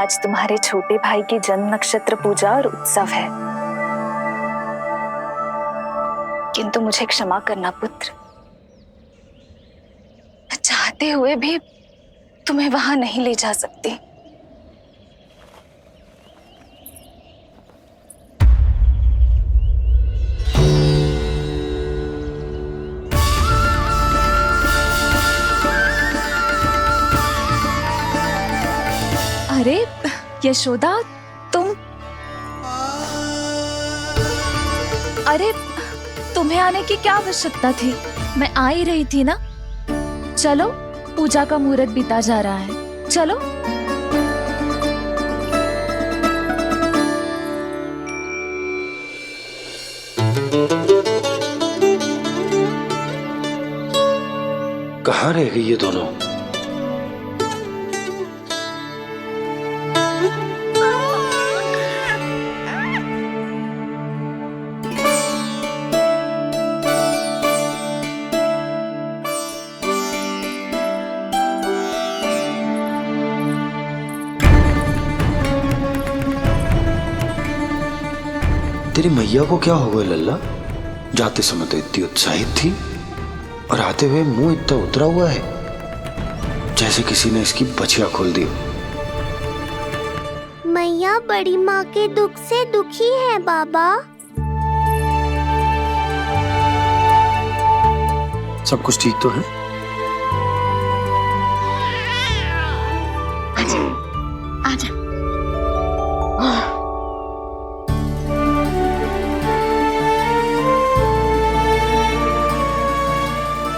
आज तुम्हारे छोटे भाई की जन्म नक्षत्र पूजा और उत्सव है, किंतु मुझे क्षमा करना पुत्र, मैं चाहते हुए भी तुम्हें वहां नहीं ले जा सकती। अरे यशोदा, अरे तुम्हें आने की क्या आवश्यकता थी? मैं आ ही रही थी ना। चलो, पूजा का मुहूर्त बीता जा रहा है, चलो। कहाँ रह गई ये दोनों? तेरी मैया को क्या हो गया लल्ला? जाते समय तो इतनी उत्साहित थी और आते हुए मुंह इतना उतरा हुआ है जैसे किसी ने इसकी बचिया खोल दी। मैया बड़ी माँ के दुख से दुखी है बाबा। सब कुछ ठीक तो है? आजा।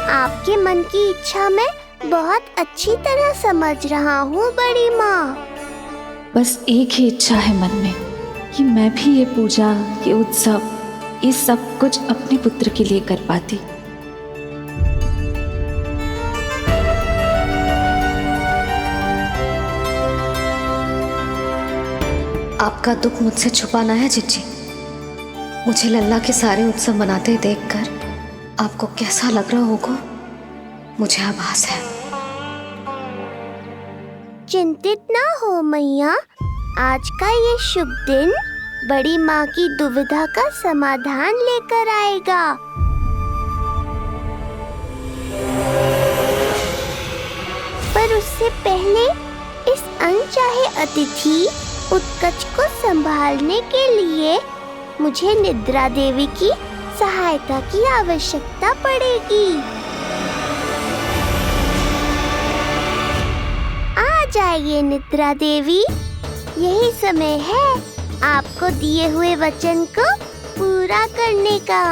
आपके मन की इच्छा मैं बहुत अच्छी तरह समझ रहा हूँ बड़ी माँ। बस एक ही इच्छा है मन में कि मैं भी ये पूजा, ये उत्सव, ये सब कुछ अपने पुत्र के लिए कर पाती। आपका दुख मुझसे छुपाना है जिज्जी। मुझे लल्ला के सारे उत्सव मनाते देखकर आपको कैसा लग रहा होगा, मुझे आभास है। चिंतित ना हो मैया, आज का ये शुभ दिन बड़ी माँ की दुविधा का समाधान लेकर आएगा। पर उससे पहले इस अनचाहे अतिथि उत्कच को संभालने के लिए मुझे निद्रा देवी की सहायता की आवश्यकता पड़ेगी। आ जाइए निद्रा देवी, यही समय है आपको दिए हुए वचन को पूरा करने का।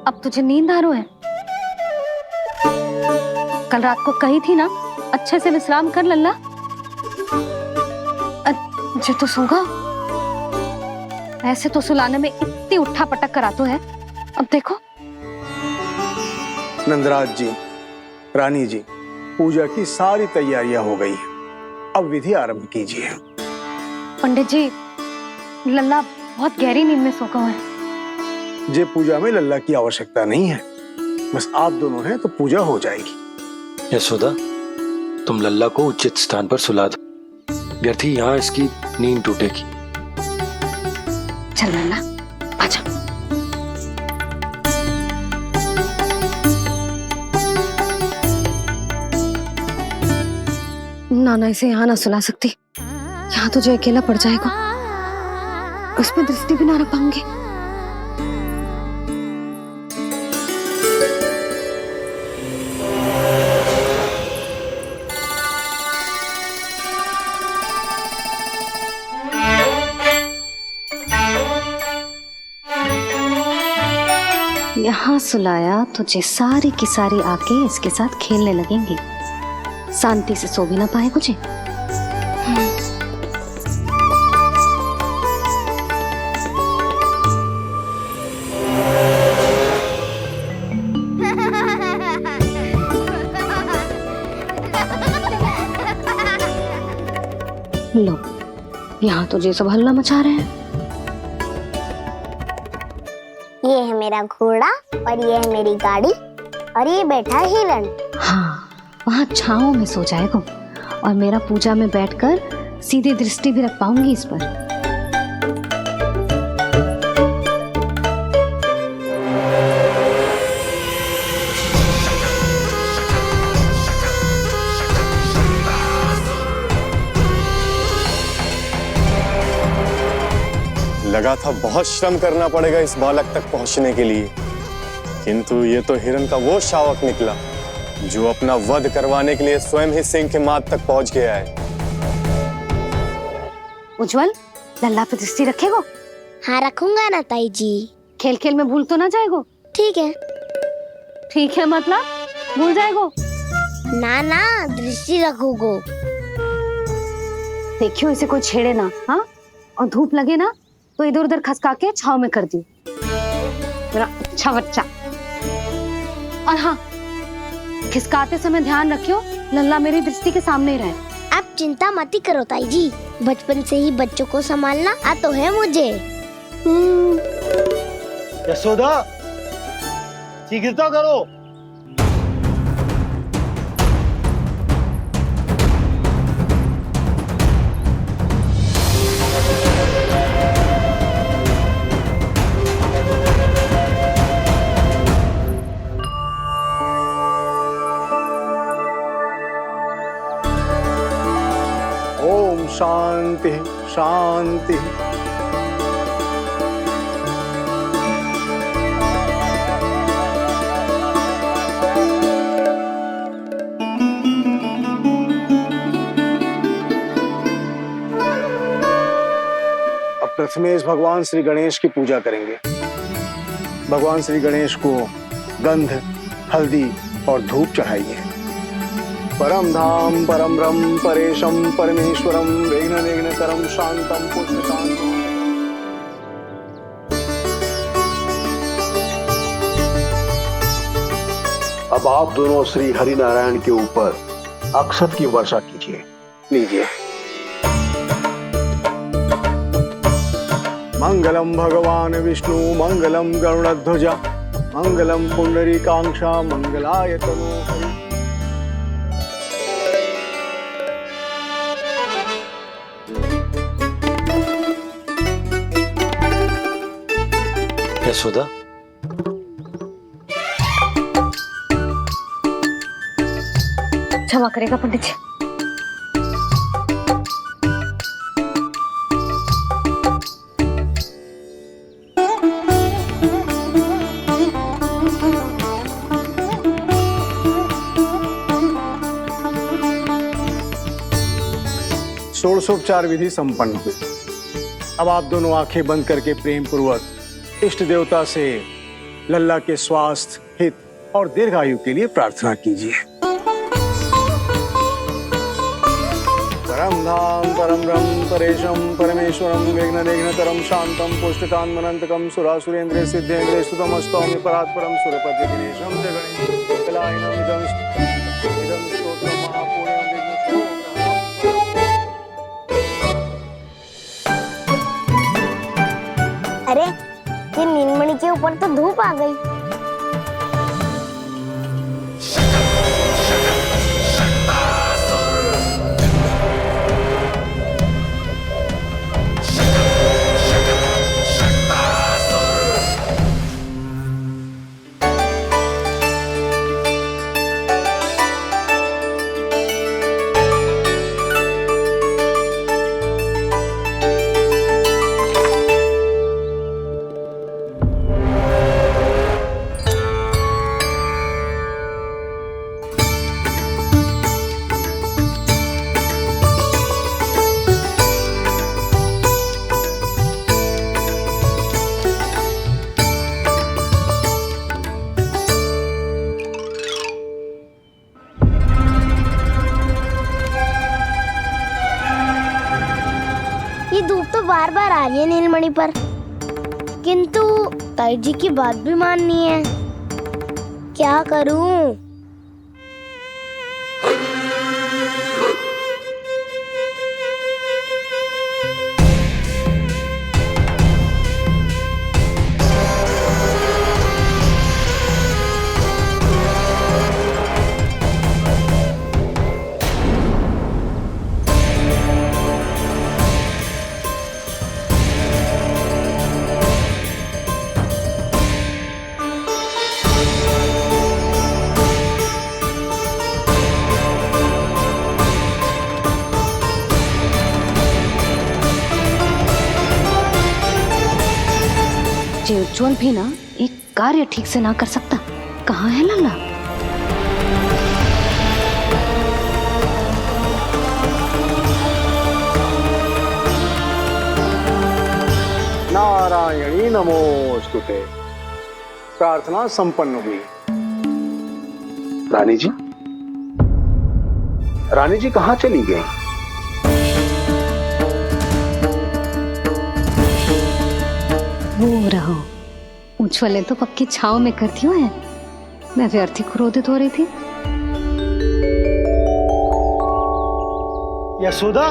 अब तुझे नींद आ रहा है? कल रात को कही थी ना अच्छे से विश्राम कर लल्ला। जो तो सोगा, ऐसे तो सुलाने में इतनी उठा पटक कराता है। अब देखो। नंदराज जी, रानी जी, पूजा की सारी तैयारियां हो गई हैं। अब विधि आरंभ कीजिए। पंडित जी, लल्ला बहुत गहरी नींद में सो गया है। जे पूजा में लल्ला की आवश्यकता नहीं है, बस आप दोनों हैं तो पूजा हो जाएगी। यशोदा, तुम लल्ला को उचित स्थान पर सुला दो, व्यर्थ ही यहाँ इसकी नींद टूटेगी। चल लल्ला, आजा। नाना इसे यहाँ ना सुला सकती, यहाँ तो जो अकेला पड़ जाएगा, उसमें दृष्टि भी ना रख पाऊंगी। यहाँ सुलाया तो जे सारी की सारी आके इसके साथ खेलने लगेंगी, शांति से सो भी ना पाए कुछ। लो, यहाँ तो ये सब हल्ला मचा रहे हैं। ये है मेरा घोड़ा और ये है मेरी गाड़ी और ये बैठा है हिरण। हाँ, वहाँ छाँव में सो जाएगा और मेरा पूजा में बैठकर सीधी दृष्टि भी रख पाऊंगी इस पर। लगा था बहुत श्रम करना पड़ेगा इस बालक तक पहुंचने के लिए, किंतु ये तो हिरण का वो शावक निकला जो अपना वध करवाने के लिए स्वयं ही सिंह के माथ तक पहुंच गया है। उज्जवल, लल्ला पे दृष्टि रखेगो? हाँ रखूंगा ना ताई जी। खेल खेल में भूल तो ना जाएगो? ठीक है। ठीक है मतलब भूल जाएगो? ना ना, दृष्टि रखोगो। देखियो इसे कोई छेड़े ना, हाँ? और धूप लगे ना तो इधर उधर खसका के छाव में कर दी। मेरा अच्छा बच्चा। और हाँ, खिसकाते समय ध्यान रखियो लल्ला मेरी दृष्टि के सामने ही रहे। आप चिंता मत ही करो ताई जी, बचपन से ही बच्चों को संभालना आता है मुझे। यशोदा, शीघ्रता करो। ओम शांति शांति। अब प्रथमेश भगवान श्री गणेश की पूजा करेंगे। भगवान श्री गणेश को गंध, हल्दी और धूप चाहिए। परम धाम परम ब्रह्म परेशम परमेश्वरम विघ्न निघ्नकरम शांतम पुष्टकांतम। अब आप दोनों श्री हरि नारायण के ऊपर अक्षत की वर्षा कीजिए। लीजिए। मंगलम भगवान विष्णु मंगलम गरुड़ध्वजा मंगलम पुंडरीकाक्षा मंगलाय तनोहरि। यशोदा, क्षमा करेगा पंडित जी। षोडशोपचार विधि संपन्न हुई। अब आप दोनों आंखें बंद करके प्रेम पूर्वक इष्ट देवता से लल्ला के स्वास्थ्य, हित और दीर्घायु के लिए प्रार्थना कीजिए। परम धाम परम ब्रह्म परेशम परमेश्वरम विघ्न निघ्नकरम शांतम पुष्टकांतमनंतकम सुरासुरेंद्र सिद्धेंद्र स्तुतम स्तौम्य परात्परम सुरपति दिनेशम जगणेश कलायनम इदं स्तोत्रम महापुण्यम विघ्नशो। अरे ये नीलमणि के ऊपर तो धूप आ गई। ये धूप तो बार बार आ रही है नीलमणि पर, किंतु ताई जी की बात भी माननी है। क्या करूं? जे उज्जवल भी ना एक कार्य ठीक से ना कर सकता। कहाँ है लल्ला? नारायणी नमोस्तुते। प्रार्थना संपन्न हुई। रानी जी, रानी जी कहाँ चली गई? वो रहो, उज्जवल तो पक्की छाव में करती है। मैं व्यर्थ ही क्रोधित हो रही थी। यशोदा,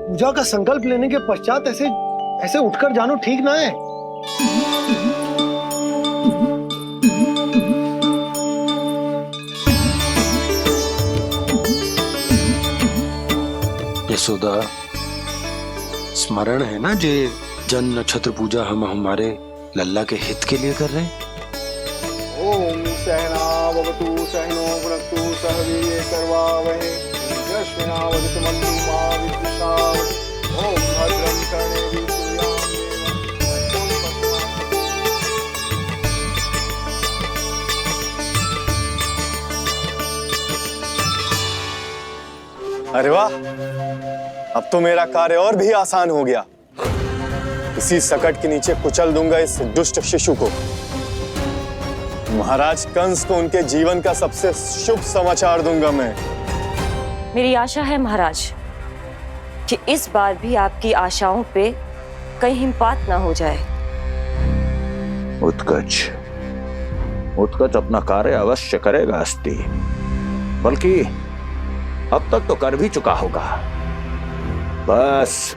पूजा का संकल्प लेने के पश्चात ऐसे ऐसे उठकर जानो ठीक ना है। यशोदा, स्मरण है ना जे जन नक्षत्र पूजा हम हमारे लल्ला के हित के लिए कर रहे हैं। ओम सहना भवतु सहनो भुनक्तु सह वीर्यं करवावहै तेजस्विनावधीतमस्तु मा विद्विषावहै। ओम भद्रं कर्णेभिः सूर्यां अरे वाह, अब तो मेरा कार्य और भी आसान हो गया। इसी सकट के नीचे कुचल दूंगा इस दुष्ट शिशु को। महाराज कंस को उनके जीवन का सबसे शुभ समाचार दूंगा मैं। मेरी आशा है महाराज कि इस बार भी आपकी आशाओं पे कहीं हिमपात ना हो जाए। उत्कच उत्कच अपना कार्य अवश्य करेगा अस्ति, बल्कि अब तक तो कर भी चुका होगा। बस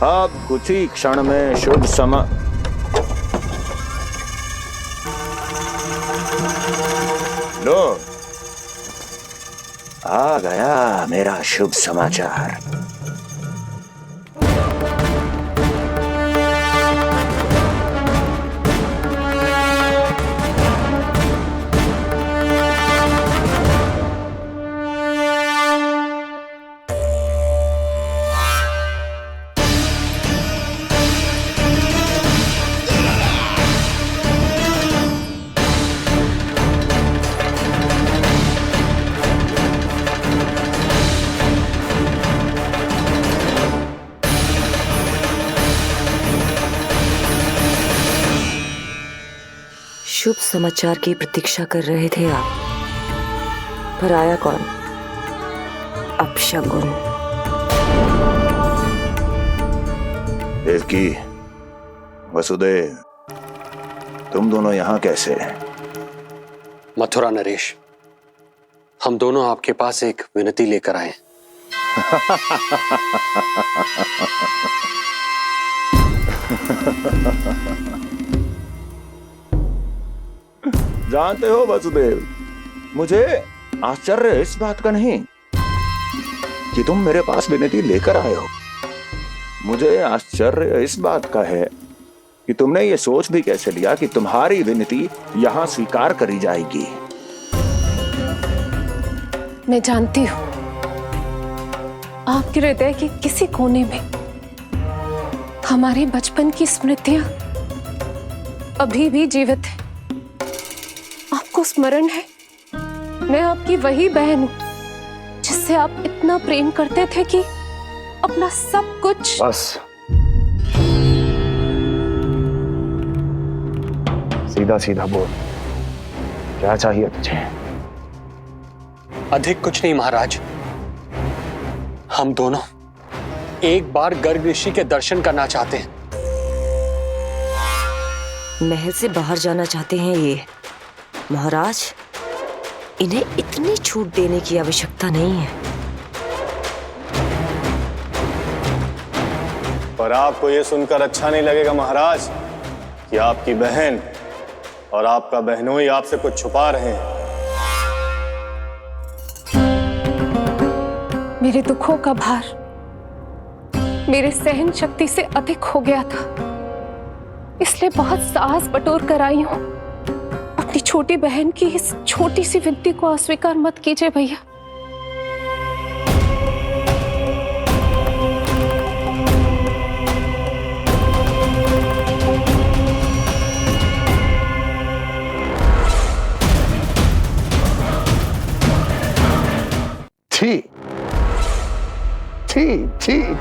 अब कुछ ही क्षण में शुभ समय। लो, आ गया मेरा शुभ समाचार। शुभ समाचार की प्रतीक्षा कर रहे थे आप, पर आया कौन? अपशगुन। देवकी, वसुदेव, तुम दोनों यहाँ कैसे? मथुरा नरेश, हम दोनों आपके पास एक विनती लेकर आए। जानते हो वसुदेव, मुझे आश्चर्य इस बात का नहीं कि तुम मेरे पास विनती लेकर आए हो। मुझे आश्चर्य इस बात का है कि तुमने ये सोच भी कैसे लिया कि तुम्हारी विनती यहां स्वीकार करी जाएगी। मैं जानती हूं आपके हृदय के किसी कोने में हमारे बचपन की स्मृतियां अभी भी जीवित है। आपको स्मरण है, मैं आपकी वही बहन हूं जिससे आप इतना प्रेम करते थे कि अपना सब कुछ। बस सीधा सीधा बोल, क्या चाहिए तुझे? अधिक कुछ नहीं महाराज, हम दोनों एक बार गर्ग ऋषि के दर्शन करना चाहते हैं। महल से बाहर जाना चाहते हैं ये। महाराज, इन्हें इतनी छूट देने की आवश्यकता नहीं है। पर आपको यह सुनकर अच्छा नहीं लगेगा महाराज कि आपकी बहन और आपका बहनोई आपसे कुछ छुपा रहे हैं। मेरे दुखों का भार मेरे सहन शक्ति से अधिक हो गया था, इसलिए बहुत साहस बटोर कर आई हूं। अपनी छोटी बहन की इस छोटी सी विनती को अस्वीकार मत कीजिए भैया।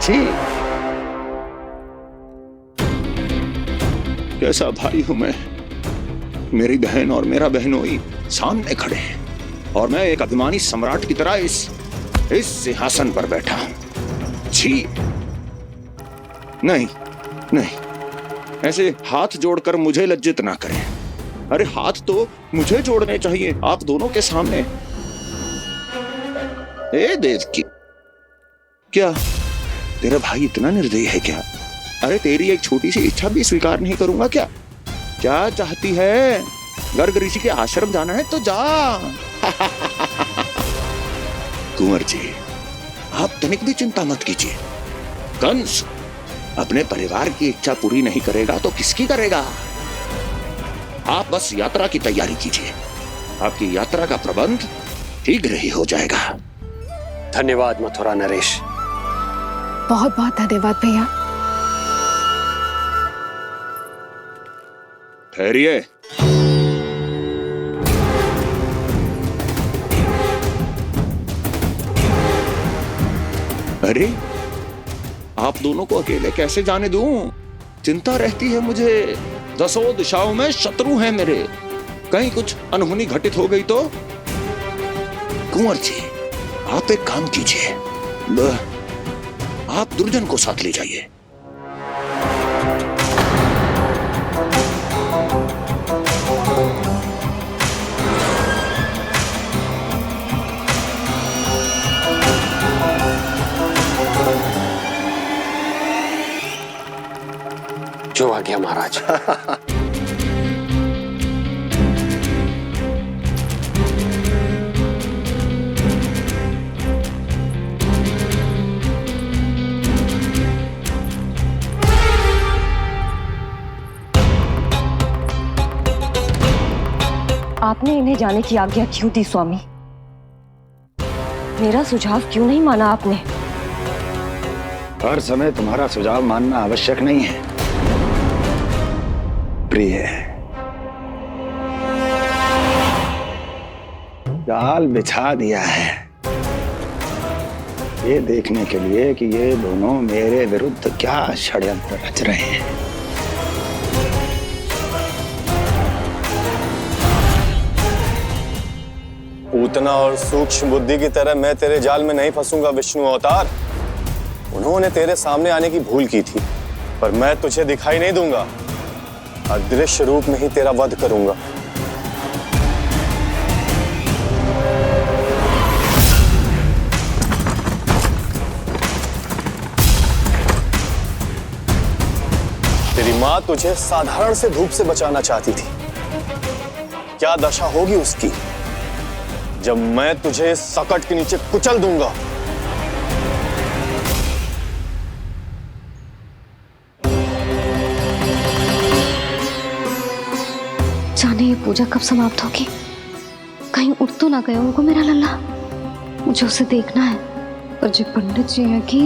छी। कैसा भाई हूं मैं। मेरी बहन और मेरा बहनोई सामने खड़े हैं और मैं एक अभिमानी सम्राट की तरह इस सिंहासन पर बैठा हूं। छी। नहीं नहीं, ऐसे हाथ जोड़कर मुझे लज्जित ना करें। अरे हाथ तो मुझे जोड़ने चाहिए आप दोनों के सामने। ए देवकी, क्या तेरा भाई इतना निर्दयी है क्या? अरे तेरी एक छोटी सी इच्छा भी स्वीकार नहीं करूंगा क्या? क्या चाहती है? गर्ग ऋषि के आश्रम जाना है तो जा। कुंवर जी, आप तनिक भी चिंता मत कीजिए। कंस अपने परिवार की इच्छा पूरी नहीं करेगा तो किसकी करेगा? आप बस यात्रा की तैयारी कीजिए। आपकी यात्रा का प्रबंध शीघ्र ही हो जाएगा। धन्यवाद मथुरा नरेश। बहुत बहुत धन्यवाद भैया। ठहरिए। अरे आप दोनों को अकेले कैसे जाने दूं? चिंता रहती है मुझे। दसों दिशाओं में शत्रु हैं मेरे। कहीं कुछ अनहोनी घटित हो गई तो? कुंवर जी, आप एक काम कीजिए, आप दुर्जन को साथ ले जाइए। जो आ गया महाराज। आपने इन्हें जाने की आज्ञा क्यों दी स्वामी? मेरा सुझाव क्यों नहीं माना आपने? हर समय तुम्हारा सुझाव मानना आवश्यक नहीं है प्रिय। जाल बिछा दिया है ये देखने के लिए कि ये दोनों मेरे विरुद्ध क्या षड्यंत्र रच रहे हैं। पूतना और सूक्ष्म बुद्धि की तरह मैं तेरे जाल में नहीं फंसूंगा विष्णु अवतार। उन्होंने तेरे सामने आने की भूल की थी, पर मैं तुझे दिखाई नहीं दूंगा। अदृश्य रूप में ही तेरा वध करूंगा। तेरी मां तुझे साधारण से धूप से बचाना चाहती थी। क्या दशा होगी उसकी जब मैं तुझे इस सकट के नीचे कुचल दूंगा। जाने ये पूजा कब समाप्त होगी? कहीं उठ तो ना गया उनको मेरा लल्ला। मुझे उसे देखना है। पर जो पंडित जी है कि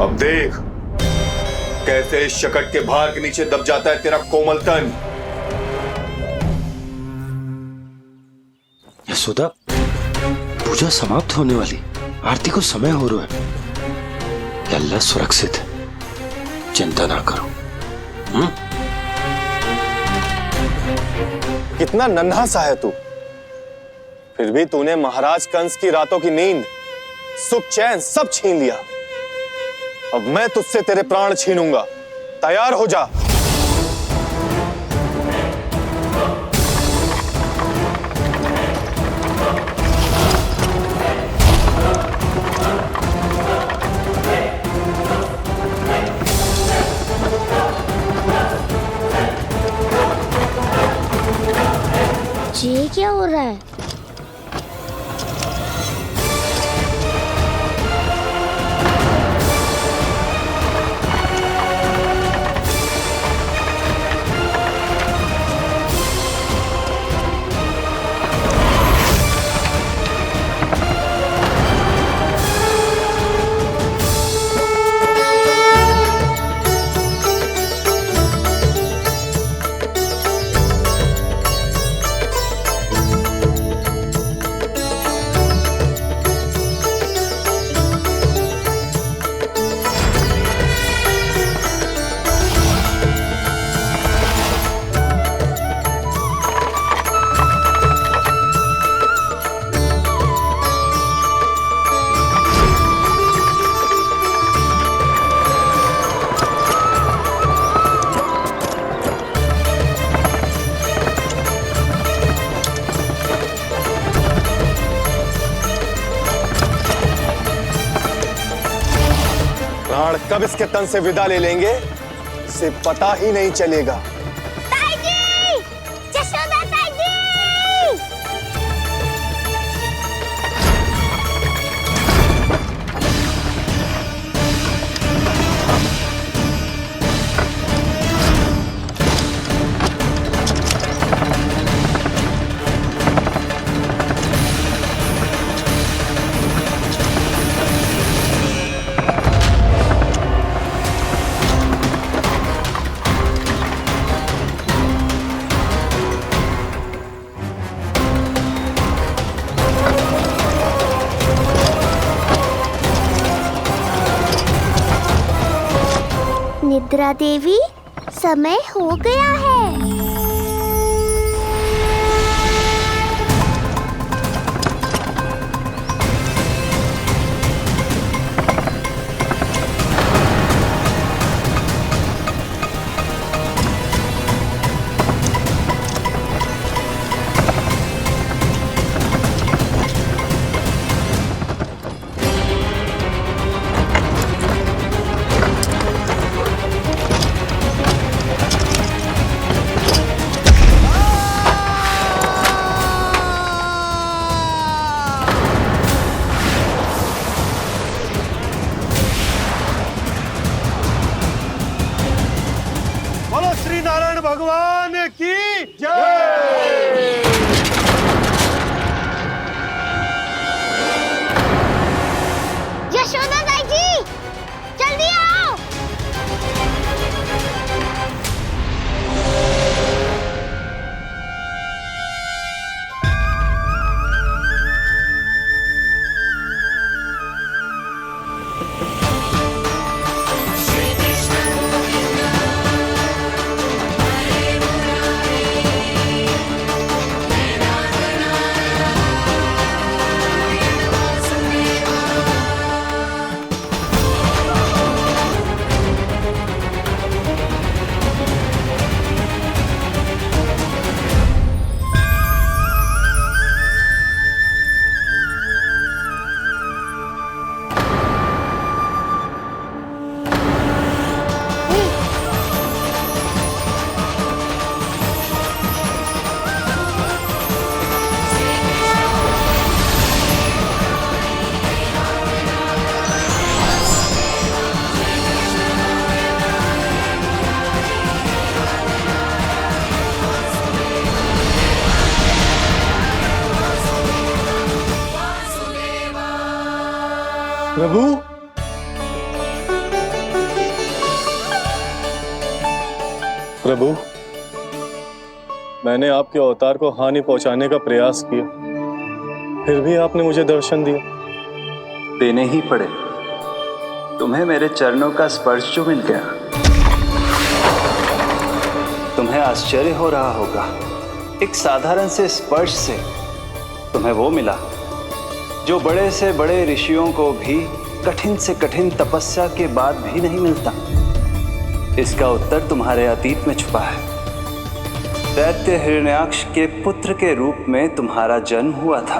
अब देख कैसे इस शकट के भार के नीचे दब जाता है तेरा कोमल तन। यशोदा, पूजा समाप्त होने वाली, आरती को समय हो रहा है। अल्लाह सुरक्षित है, चिंता ना करो। कितना नन्हा सा है तू, फिर भी तूने महाराज कंस की रातों की नींद, सुख चैन सब छीन लिया। अब मैं तुझसे तेरे प्राण छीनूंगा। तैयार हो जा। ये क्या हो रहा है? प्राण कब इसके तन से विदा ले लेंगे इसे पता ही नहीं चलेगा। ताई जी! जशोदा ताई जी! निद्रा देवी, समय हो गया है। बोलो श्री नारायण भगवान की जय। यशोदा ताई जी, जल्दी आओ। प्रभु, प्रभु, मैंने आपके अवतार को हानि पहुंचाने का प्रयास किया, फिर भी आपने मुझे दर्शन दिया। देने ही पड़े। तुम्हें मेरे चरणों का स्पर्श जो मिल गया, तुम्हें आश्चर्य हो रहा होगा। एक साधारण से स्पर्श से तुम्हें वो मिला जो बड़े से बड़े ऋषियों को भी कठिन से कठिन तपस्या के बाद भी नहीं मिलता। इसका उत्तर तुम्हारे अतीत में छुपा है। दैत्य हिरण्याक्ष के पुत्र के रूप में तुम्हारा जन्म हुआ था।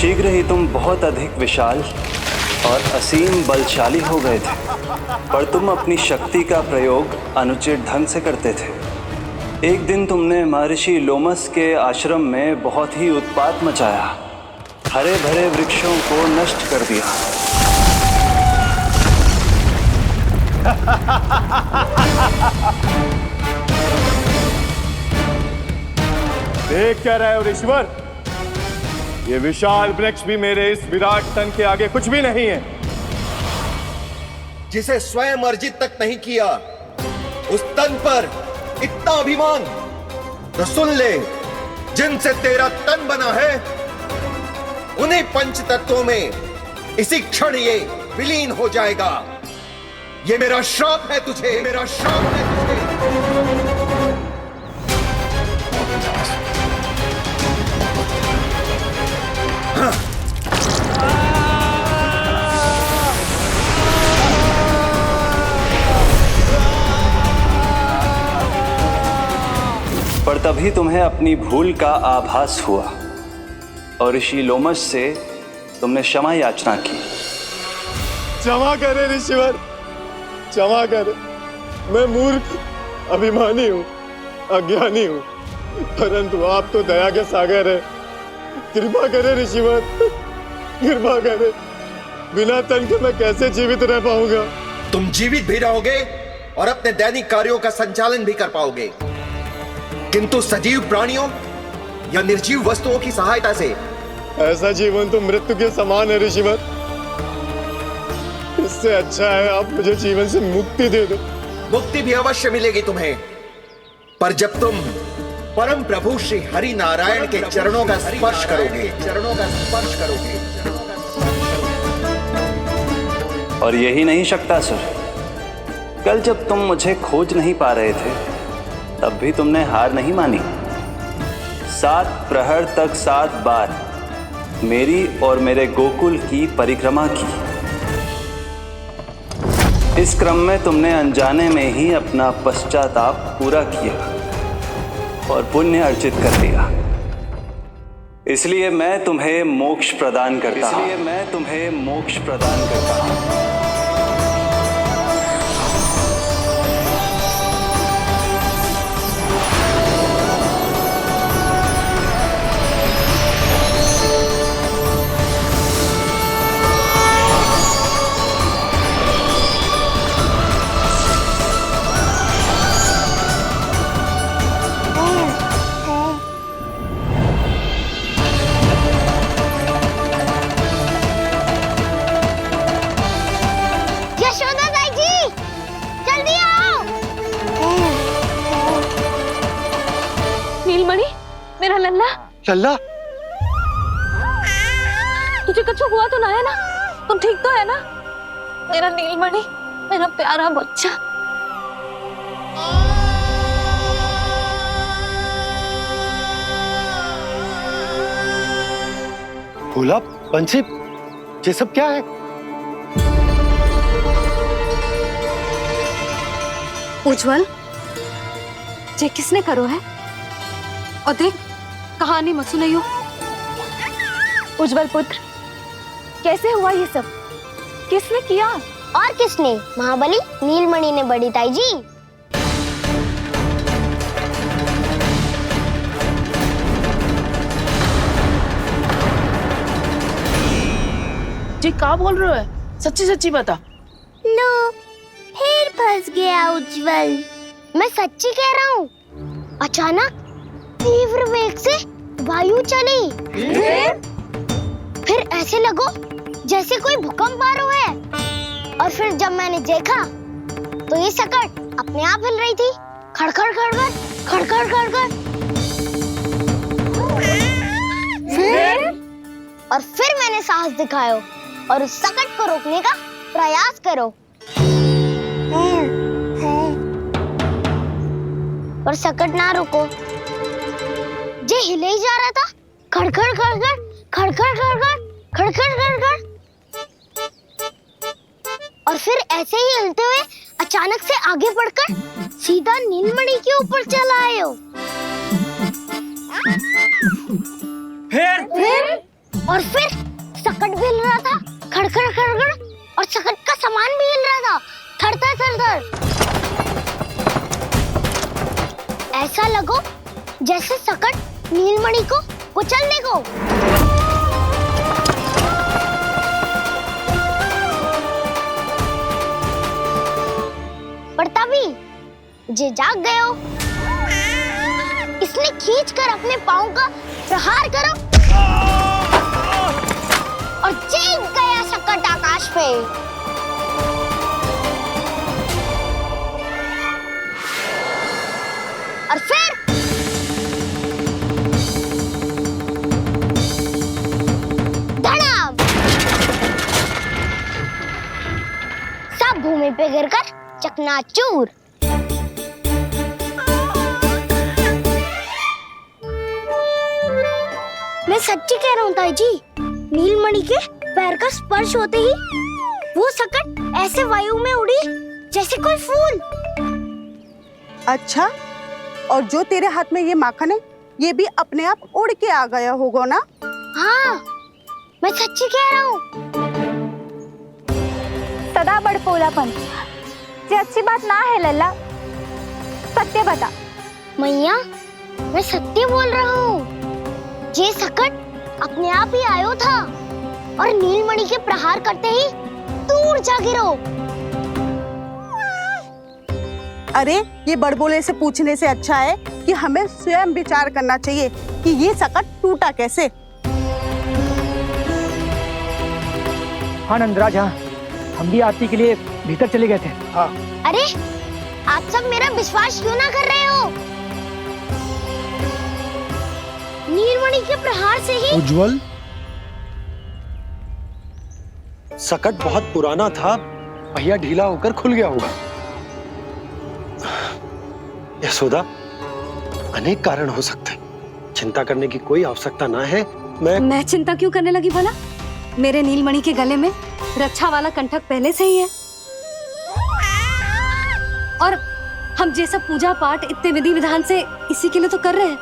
शीघ्र ही तुम बहुत अधिक विशाल और असीम बलशाली हो गए थे, पर तुम अपनी शक्ति का प्रयोग अनुचित ढंग से करते थे। एक दिन तुमने महर्षि लोमस के आश्रम में बहुत ही उत्पात मचाया, हरे भरे वृक्षों को नष्ट कर दिया। देख क्या रहे हो ऋषिवर? ये विशाल वृक्ष भी मेरे इस विराट तन के आगे कुछ भी नहीं है। जिसे स्वयं अर्जित तक नहीं किया, उस तन पर इतना अभिमान, तो सुन ले, जिनसे तेरा तन बना है उन्हीं पंच तत्वों में इसी क्षण ये विलीन हो जाएगा। ये मेरा श्राप है तुझे, मेरा श्राप है तुझे। पर तभी तुम्हें अपनी भूल का आभास हुआ और ऋषि लोमस से तुमने क्षमा याचना की। क्षमा करे ऋषिवर, क्षमा कर, मैं मूर्ख, अभिमानी हूँ, अज्ञानी हूँ, परंतु आप तो दया के सागर है। कृपा करे ऋषिवर, कृपा करे। बिना तन के मैं कैसे जीवित रह पाऊंगा? तुम जीवित भी रहोगे और अपने दैनिक कार्यों का संचालन भी कर पाओगे, किंतु सजीव प्राणियों या निर्जीव वस्तुओं की सहायता से ऐसा जीवन तो मृत्यु के समान है ऋषिवर। इससे अच्छा है आप मुझे जीवन से मुक्ति दे दो। मुक्ति भी अवश्य मिलेगी तुम्हें, पर जब तुम परम प्रभु श्री हरि नारायण के चरणों का स्पर्श करोगे, चरणों का स्पर्श करोगे। और यही नहीं शक्तासुर, कल जब तुम मुझे खोज नहीं पा रहे थे तब भी तुमने हार नहीं मानी। 7 प्रहर तक 7 बार मेरी और मेरे गोकुल की परिक्रमा की। इस क्रम में तुमने अनजाने में ही अपना पश्चाताप पूरा किया और पुण्य अर्जित कर लिया। इसलिए मैं तुम्हें मोक्ष प्रदान करता हूं। इसलिए मैं तुम्हें मोक्ष प्रदान करता हूं। मेरा लल्ला, लल्ला, तुझे कुछ हुआ तो ना है ना? तुम ठीक तो है ना? मेरा नीलमणि, मेरा प्यारा बच्चा। भोला, बंसी, ये सब क्या है? उज्जवल, ये किसने करो है? और देख, कहानी मत सुनाइयो। उज्जवल पुत्र, कैसे हुआ ये सब? किसने किया? और किसने? महाबली नीलमणि ने, बड़ी ताई जी। जी क्या बोल रहे हो? सच्ची सच्ची बता। लो, फिर फंस गया उज्जवल। मैं सच्ची कह रहा हूँ। अचानक तीव्र वेग से वायु चली, फिर ऐसे लगो जैसे कोई भूकंप आ रहा है। और फिर जब मैंने देखा तो ये सकट अपने आप हिल रही थी, खड़खड़ खड़खड़ खड़खड़ खड़खड़। फिर मैंने साहस दिखाया और उस सकट को रोकने का प्रयास करो, पर सकट ना रुको, जे हिले ही जा रहा था, खड़खड़ खड़खड़ खड़खड़ खड़खड़ खड़खड़ खड़खड़। और फिर ऐसे ही हिलते हुए अचानक से आगे बढ़कर सीधा नीलमणि के ऊपर चला आए हो। और फिर सकट भी हिल रहा था, खड़खड़ खड़खड़, और सकट का सामान भी हिल रहा था, थरथर थरथर। ऐसा लगो जैसे सकट नीलमणि को कुचलने को। पर तभी जे जाग गए हो, इसने खींचकर अपने पांव का प्रहार करो और चीख गया सकट आकाश पे। और फिर धड़ाम, सब भूमि पे गिरकर चकनाचूर। मैं सच्ची कह रहा हूँ ताई जी, नीलमणि के पैर का स्पर्श होते ही वो सकट ऐसे वायु में उड़ी जैसे कोई फूल। अच्छा, और जो तेरे हाथ में ये माखन है, ये भी अपने आप उड़ के आ गया होगा ना? हाँ, मैं सच्ची कह रहा हूँ। सदा बड़पोलापन, ये अच्छी बात ना है लल्ला। सत्य बता। मैया, मैं सत्य बोल रहा हूँ। ये सकट अपने आप ही आयो था और नीलमणि के प्रहार करते ही दूर जा गिरो। अरे ये बड़बोले से पूछने से अच्छा है कि हमें स्वयं विचार करना चाहिए कि ये सकट टूटा कैसे। हाँ नंदराज, हाँ हम भी आरती के लिए भीतर चले गए थे। हाँ। अरे आप सब मेरा विश्वास क्यों ना कर रहे हो? नीलमणि के प्रहार से ही उज्जवल, सकट बहुत पुराना था, पहिया ढीला होकर खुल गया होगा। यशोदा, अनेक कारण हो सकते हैं, चिंता करने की कोई आवश्यकता ना है। मैं चिंता क्यों करने लगी भला? मेरे नीलमणि के गले में रक्षा वाला कंठक पहले से ही है, और हम ये सब पूजा पाठ इतने विधि विधान से इसी के लिए तो कर रहे हैं,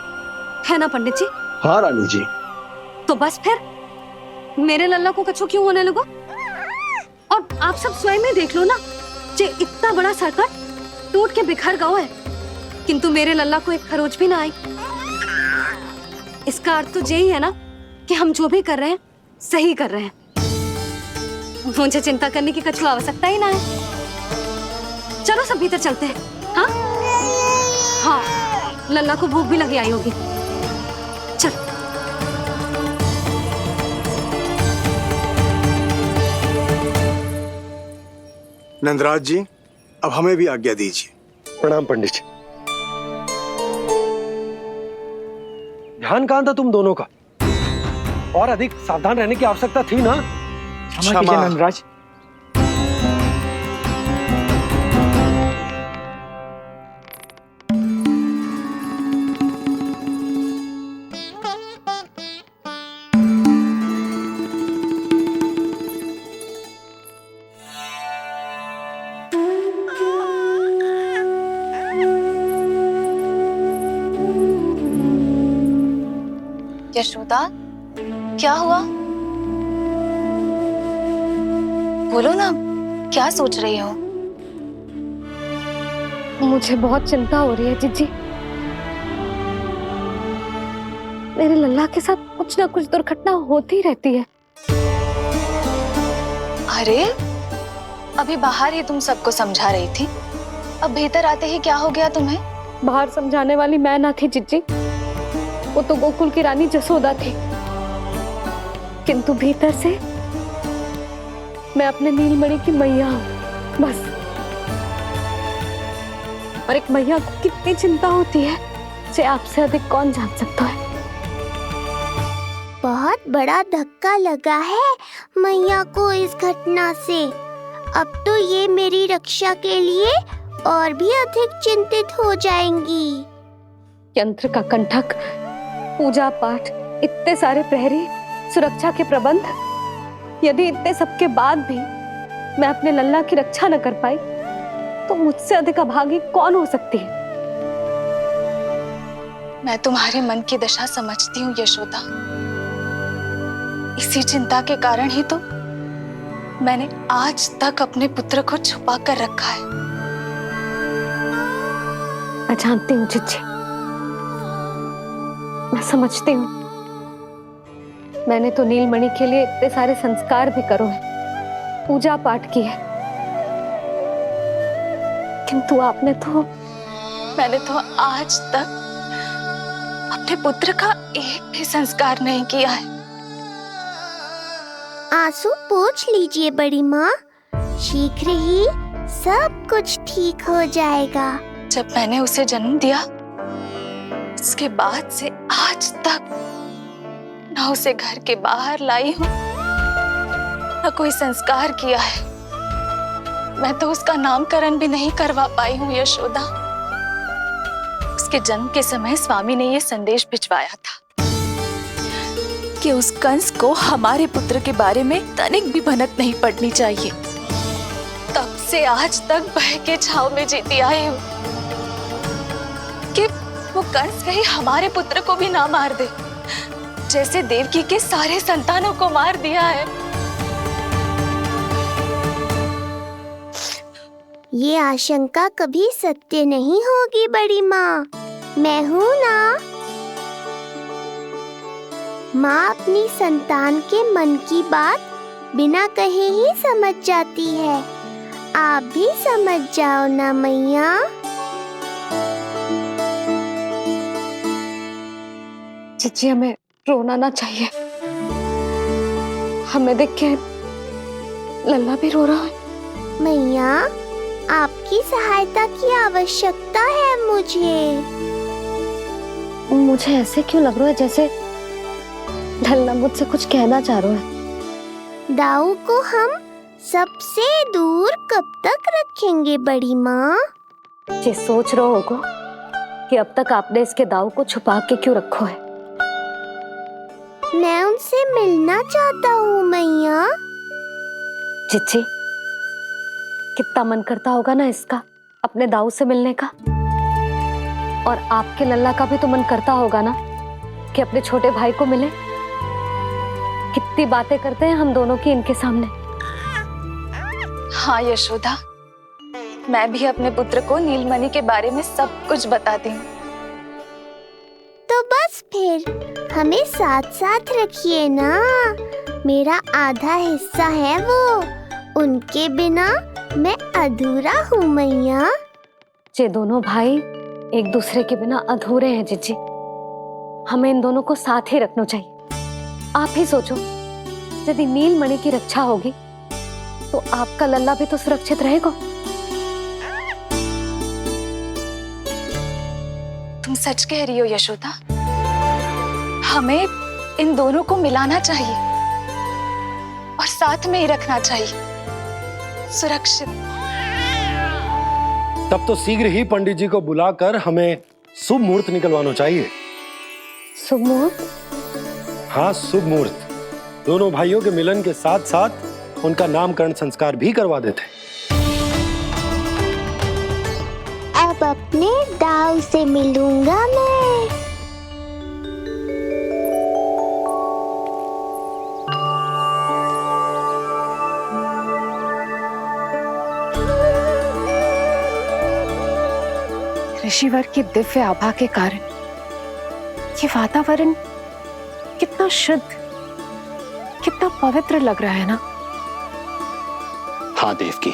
है ना पंडित जी? हाँ रानी जी। तो बस फिर मेरे लल्ला को कछु क्यों होने लगो? और आप सब स्वयं ही देख लो ना, जे इतना बड़ा सकट टूट के बिखर गया है, किंतु मेरे लल्ला को एक खरोच भी ना आई। इसका अर्थ तो यही है ना कि हम जो भी कर रहे हैं सही कर रहे हैं। मुझे चिंता करने की कछु आवश्यकता ही ना है। चलो सब भीतर चलते हैं। हाँ हाँ, लल्ला को भूख भी लगी आई होगी। चल। नंदराज जी, अब हमें भी आज्ञा दीजिए। प्रणाम पंडित जी। ध्यान कहाँ था तुम दोनों का? और अधिक सावधान रहने की आवश्यकता थी ना? क्षमा कीजिए नंदराज। यशोदा, क्या हुआ? बोलो ना, क्या सोच रही हो? मुझे बहुत चिंता हो रही है जीजी। मेरे लल्ला के साथ कुछ ना कुछ दुर्घटना होती रहती है। अरे, अभी बाहर ही तुम सबको समझा रही थी, अब भीतर आते ही क्या हो गया तुम्हें? बाहर समझाने वाली मैं ना थी जीजी, वो तो गोकुल की रानी जसोदा थी, किंतु भीतर से मैं अपने नीलमणि की मैया हूँ बस। और एक मैया को कितनी चिंता होती है, इसे आपसे अधिक कौन जान सकता है। बहुत बड़ा धक्का लगा है मैया को इस घटना से। अब तो ये मेरी रक्षा के लिए और भी अधिक चिंतित हो जाएंगी। यंत्र का कंठक, पूजा पाठ, इतने सारे प्रहरी, सुरक्षा के प्रबंध, यदि इतने सबके बाद भी मैं अपने लल्ला की रक्षा न कर पाई तो मुझसे अधिक अभागी कौन हो सकती है? मैं तुम्हारे मन की दशा समझती हूँ यशोदा। इसी चिंता के कारण ही तो मैंने आज तक अपने पुत्र को छुपा कर रखा है। मैं जानती हूँ जीजी, मैं समझती हूँ। मैंने तो नीलमणि के लिए इतने सारे संस्कार भी करो है, पूजा पाठ की है, किंतु मैंने तो आज तक अपने पुत्र का एक भी संस्कार नहीं किया है। आंसू पोंछ लीजिए बड़ी माँ, शीघ्र ही सब कुछ ठीक हो जाएगा। जब मैंने उसे जन्म दिया उसके बाद से आज तक न उसे घर के बाहर लाई हूं, न कोई संस्कार किया है। मैं तो उसका नामकरण भी नहीं करवा पाई हूँ यशोदा। उसके जन्म के समय स्वामी ने ये संदेश भिजवाया था कि उस कंस को हमारे पुत्र के बारे में तनिक भी भनक नहीं पड़नी चाहिए। तब से आज तक भय के छाव में जीती आई हूँ कि वो कंस कहीं हमारे पुत्र को भी ना मार दे, जैसे देवकी के सारे संतानों को मार दिया है। ये आशंका कभी सत्य नहीं होगी बड़ी माँ, मैं हूँ ना। माँ अपनी संतान के मन की बात बिना कहे ही समझ जाती है। आप भी समझ जाओ ना मैया। जीजी हमें रोना ना चाहिए। हमें देख के लल्ला भी रो रहा है। मैया, आपकी सहायता की आवश्यकता है मुझे। मुझे ऐसे क्यों लग रहा है जैसे लल्ला मुझसे कुछ कहना चाह रहा है। दाऊ को हम सबसे दूर कब तक रखेंगे बड़ी माँ? ये सोच रहा होगा कि अब तक आपने इसके दाऊ को छुपा के क्यों रखो है। मैं उनसे मिलना चाहता हूँ मैया। चिच्ची, कितना मन करता होगा ना इसका अपने दाऊ से मिलने का। और आपके लल्ला का भी तो मन करता होगा ना कि अपने छोटे भाई को मिले। कितनी बातें करते हैं हम दोनों की इनके सामने। हाँ यशोदा, मैं भी अपने पुत्र को नीलमणि के बारे में सब कुछ बताती हूँ। तो बस फिर हमें साथ साथ रखिए ना। मेरा आधा हिस्सा है वो, उनके बिना मैं अधूरा हूँ मैया। ये दोनों भाई एक दूसरे के बिना अधूरे हैं जीजी। हमें इन दोनों को साथ ही रखना चाहिए। आप ही सोचो, यदि नीलमणि की रक्षा होगी तो आपका लल्ला भी तो सुरक्षित रहेगा। तुम सच कह रही हो यशोदा। हमें इन दोनों को मिलाना चाहिए और साथ में ही रखना चाहिए, सुरक्षित। तब तो शीघ्र ही पंडित जी को बुलाकर हमें शुभ मुहूर्त निकलवाना चाहिए। शुभ मुहूर्त? हाँ, शुभ मुहूर्त। दोनों भाइयों के मिलन के साथ साथ उनका नामकरण संस्कार भी करवा देते। अब अपने दाऊ से मिलूंगा मैं। ऋषिवर की दिव्य आभा के कारण ये वातावरण कितना शुद्ध, कितना पवित्र लग रहा है ना। हाँ देवकी,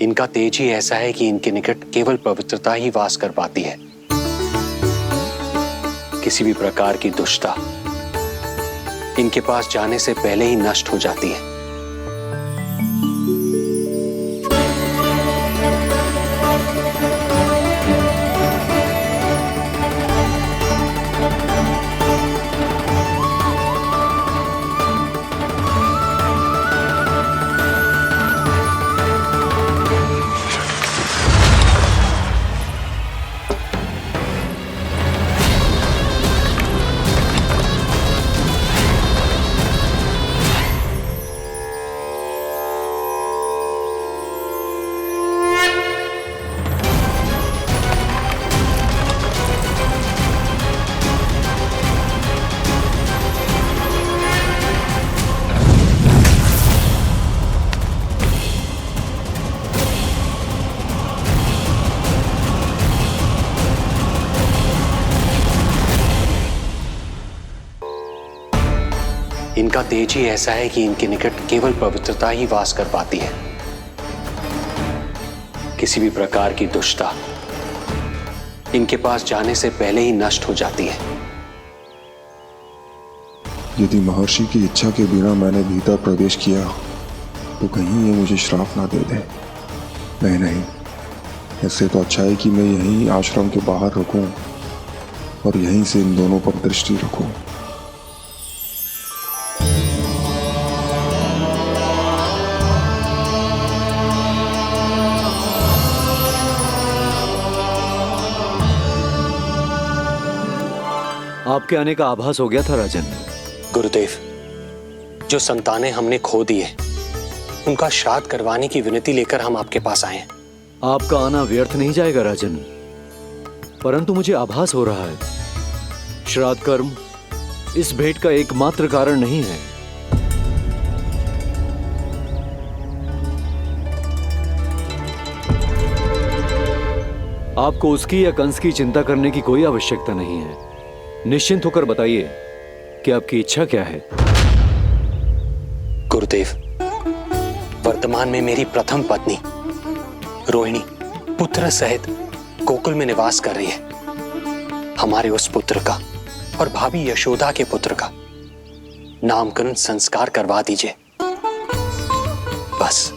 इनका तेज ही ऐसा है कि इनके निकट केवल पवित्रता ही वास कर पाती है। किसी भी प्रकार की दुष्टता इनके पास जाने से पहले ही नष्ट हो जाती है। इनका तेज ही ऐसा है कि इनके निकट केवल पवित्रता ही वास कर पाती है। किसी भी प्रकार की दुष्टता इनके पास जाने से पहले ही नष्ट हो जाती है। यदि महर्षि की इच्छा के बिना मैंने भीतर प्रवेश किया तो कहीं ये मुझे श्राप ना दे दे। नहीं, इससे तो अच्छा है कि मैं यहीं आश्रम के बाहर रुकूं और यहीं से इन दोनों पर दृष्टि रखूं। आपके आने का आभास हो गया था राजन। गुरुदेव, जो संतानें हमने खो दी है उनका श्राद्ध करवाने की विनती लेकर हम आपके पास आए हैं। आपका आना व्यर्थ नहीं जाएगा राजन, परंतु मुझे आभास हो रहा है श्राद्ध कर्म इस भेंट का एकमात्र कारण नहीं है। आपको उसकी या कंस की चिंता करने की कोई आवश्यकता नहीं है। निश्चिंत होकर बताइए कि आपकी इच्छा क्या है। गुरुदेव, वर्तमान में मेरी प्रथम पत्नी रोहिणी पुत्र सहित गोकुल में निवास कर रही है। हमारे उस पुत्र का और भाभी यशोदा के पुत्र का नामकरण संस्कार करवा दीजिए। बस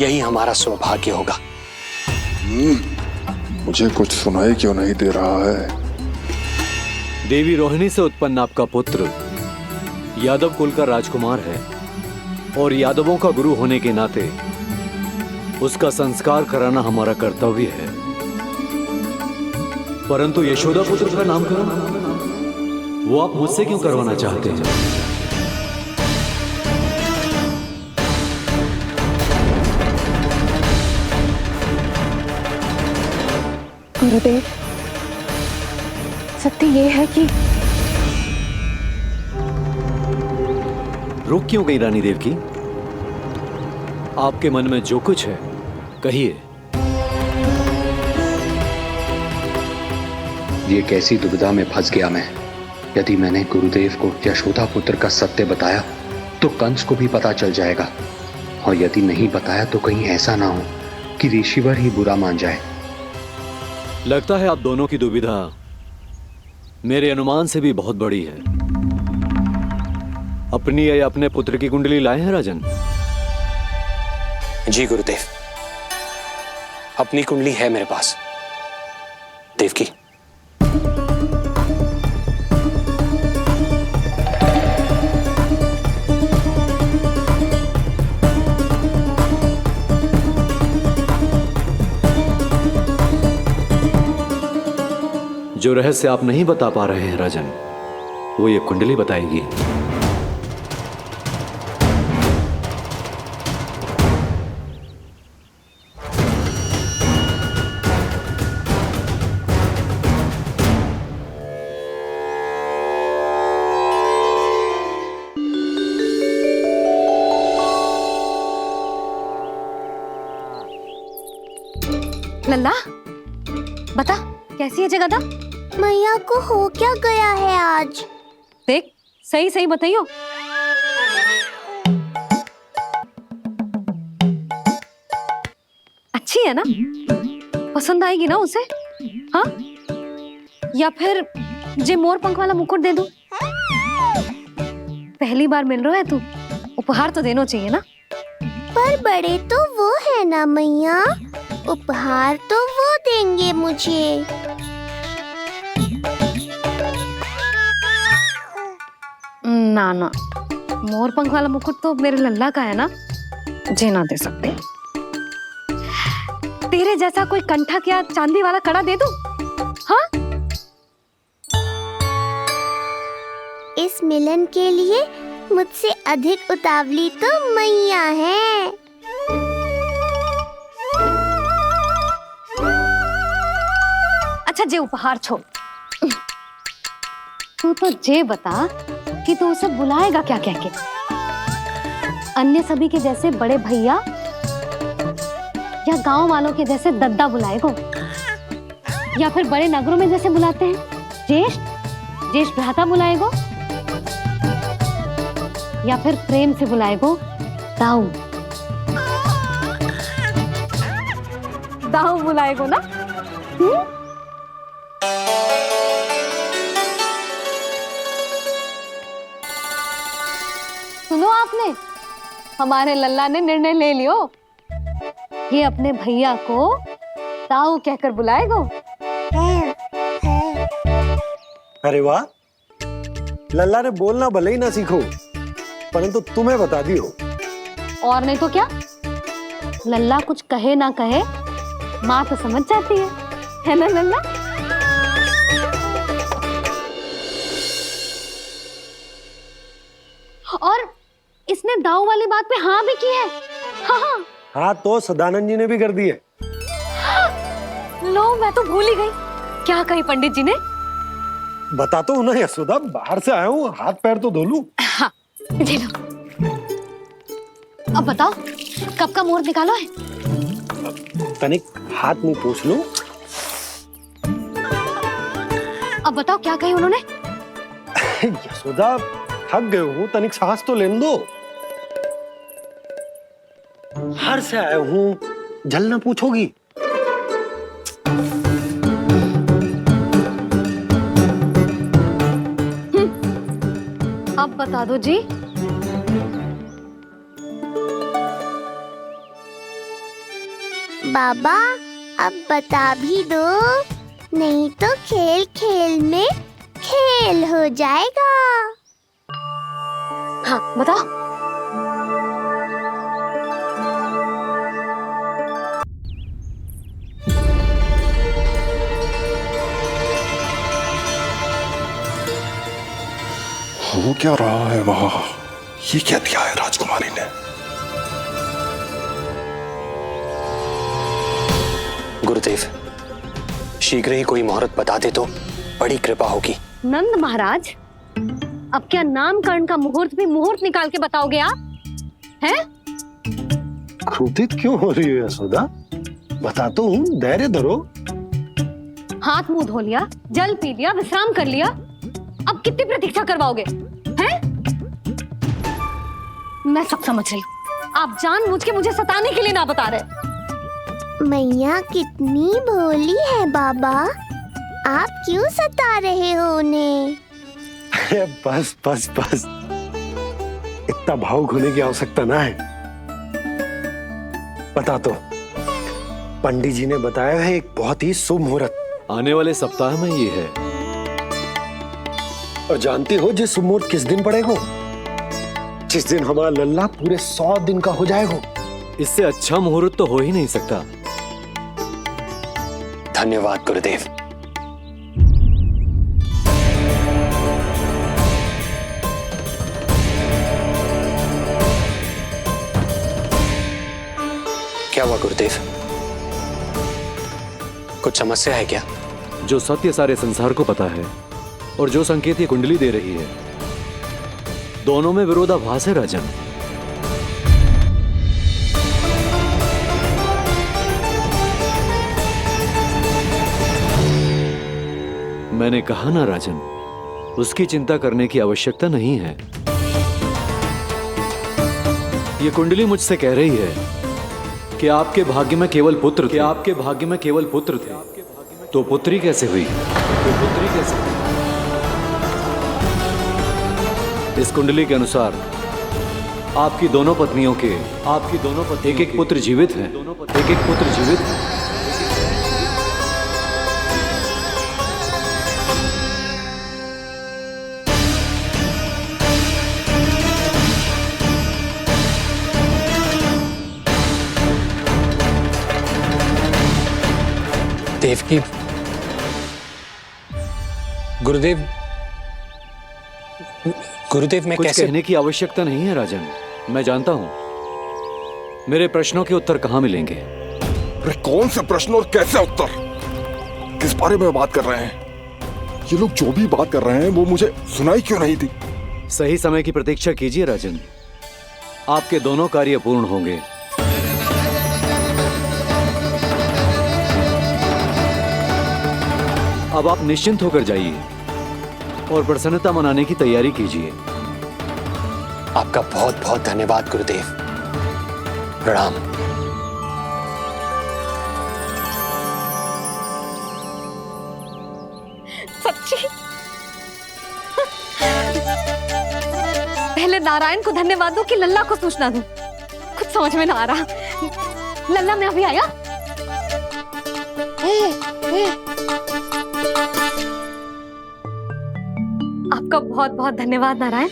यही हमारा सौभाग्य होगा। मुझे कुछ सुनाई क्यों नहीं दे रहा है? देवी रोहिणी से उत्पन्न आपका पुत्र यादव कुल का राजकुमार है और यादवों का गुरु होने के नाते उसका संस्कार कराना हमारा कर्तव्य है। परंतु यशोदा पुत्र का नामकरण वो आप मुझसे क्यों करवाना चाहते हैं? गुरुदेव, सत्य ये है कि रुक क्यों गई रानी देव की? आपके मन में जो कुछ है कहिए। ये कैसी दुविधा में फंस गया मैं। यदि मैंने गुरुदेव को यशोदा पुत्र का सत्य बताया तो कंस को भी पता चल जाएगा, और यदि नहीं बताया तो कहीं ऐसा ना हो कि ऋषिवर ही बुरा मान जाए। लगता है आप दोनों की दुविधा मेरे अनुमान से भी बहुत बड़ी है। अपनी या अपने पुत्र की कुंडली लाए हैं राजन? जी गुरुदेव, अपनी कुंडली है मेरे पास। देवकी, जो रहस्य आप नहीं बता पा रहे हैं राजन, वो ये कुंडली बताएगी। लल्ला, बता कैसी है जगदा? मैया को हो क्या गया है आज? देख, सही सही बताइयो। अच्छी है ना? पसंद आएगी ना उसे? हाँ? या फिर जे मोर पंख वाला मुकुट दे दूं? पहली बार मिल रहा है तू, उपहार तो देना चाहिए ना? पर बड़े तो वो है ना मैया, उपहार तो वो देंगे मुझे। ना ना, मोर पंख वाला मुकुट तो मेरे लल्ला का है ना, जे ना दे सकते। तेरे जैसा कोई कंठक या चांदी वाला कड़ा दे दूं? हाँ? इस मिलन के लिए मुझसे अधिक उतावली तो मैया है। अच्छा, जे उपहार छोड़, तू तो जे बता कि तू उसे बुलाएगा क्या कह के? अन्य सभी के जैसे बड़े भैया या गांव वालों के जैसे दद्दा बुलाएगो, या फिर बड़े नगरों में जैसे बुलाते हैं ज्येष्ठ भ्राता बुलाएगो, या फिर प्रेम से बुलाएगो दाऊ बुलाएगो ना? सुनो आपने, हमारे लल्ला ने निर्णय ले लियो, ये अपने भैया को ताऊ कहकर बुलाएगो। अरे वाह, लल्ला ने बोलना भले ही ना सीखो, परंतु तुम्हें बता दियो। और नहीं तो क्या, लल्ला कुछ कहे ना कहे माँ तो समझ जाती है ना लल्ला? और इसने दाऊ वाली बात पे हाँ भी की है। हाँ, हाँ तो सदानंद जी ने भी कर दी है। लो, मैं तो भूल ही गई। क्या कही पंडित जी ने? बता तो ना यशोदा, बाहर से आया हूँ, हाथ पैर तो धो लूं। हाँ, ये लो। अब बताओ, कब का मुहूर्त निकालो है? तनिक हाथ मुंह पूछ लूं। अब बताओ क्या कही उन्होंने? यशोदा थक गए हूँ, तनिक सांस तो लेने दो। हार से आया हूँ, जल ना पूछोगी? अब बता दो जी। बाबा अब बता भी दो, नहीं तो खेल खेल में खेल हो जाएगा। हाँ बताओ। हो क्या रहा है वहां? ये क्या दिया है राजकुमारी ने? गुरुदेव, शीघ्र ही कोई मुहूर्त बता दे तो बड़ी कृपा होगी। नंद महाराज, अब क्या नामकरण का मुहूर्त भी मुहूर्त निकाल के बताओगे आप? हैं? क्रोधित क्यों हो रही हो यशोदा? बताता हूँ, धैर्य धरो। हाथ मुंह धो लिया, जल पी लिया, विश्राम कर लिया, अब कितनी प्रतीक्षा करवाओगे? हैं? मैं सब समझ रही हूँ, आप जानबूझ के मुझे सताने के लिए ना बता रहे। मैया कितनी भोली है बाबा, आप क्यों सता रहे हो उन्हें? बस बस बस, इतना भावुक होने की आवश्यकता ना है। बता तो, पंडित जी ने बताया है एक बहुत ही शुभ मुहूर्त आने वाले सप्ताह में ये है। और जानती हो जिस शुभ मुहूर्त किस दिन पड़ेगा? जिस दिन हमारा लल्ला पूरे 100 दिन का हो जाएगा। इससे अच्छा मुहूर्त तो हो ही नहीं सकता। धन्यवाद गुरुदेव। क्या हुआ गुरुदेव? कुछ समस्या है क्या? जो सत्य सारे संसार को पता है और जो संकेत ये कुंडली दे रही है, दोनों में विरोधाभास है राजन। मैंने कहा ना राजन, उसकी चिंता करने की आवश्यकता नहीं है। ये कुंडली मुझसे कह रही है कि आपके भाग्य में केवल पुत्र थे। आपके भाग्य में केवल पुत्र थे, तो पुत्री कैसे हुई? इस कुंडली के अनुसार आपकी दोनों पत्नियों के एक एक पुत्र जीवित हैं। देवकी, गुरुदेव मैं कुछ कैसे? कहने की आवश्यकता नहीं है राजन, मैं जानता हूं मेरे प्रश्नों के उत्तर कहां मिलेंगे। अरे कौन से प्रश्न और कैसे उत्तर? किस बारे में बात कर रहे हैं? ये लोग जो भी बात कर रहे हैं वो मुझे सुनाई क्यों नहीं दी? सही समय की प्रतीक्षा कीजिए राजन, आपके दोनों कार्य पूर्ण होंगे। अब आप निश्चिंत होकर जाइए और प्रसन्नता मनाने की तैयारी कीजिए। आपका बहुत बहुत धन्यवाद गुरुदेव। प्रणाम। सच्ची? पहले नारायण को धन्यवाद दूं कि लल्ला को सूचना दूं? कुछ समझ में ना आ रहा। लल्ला मैं अभी आया। आपका बहुत बहुत धन्यवाद नारायण।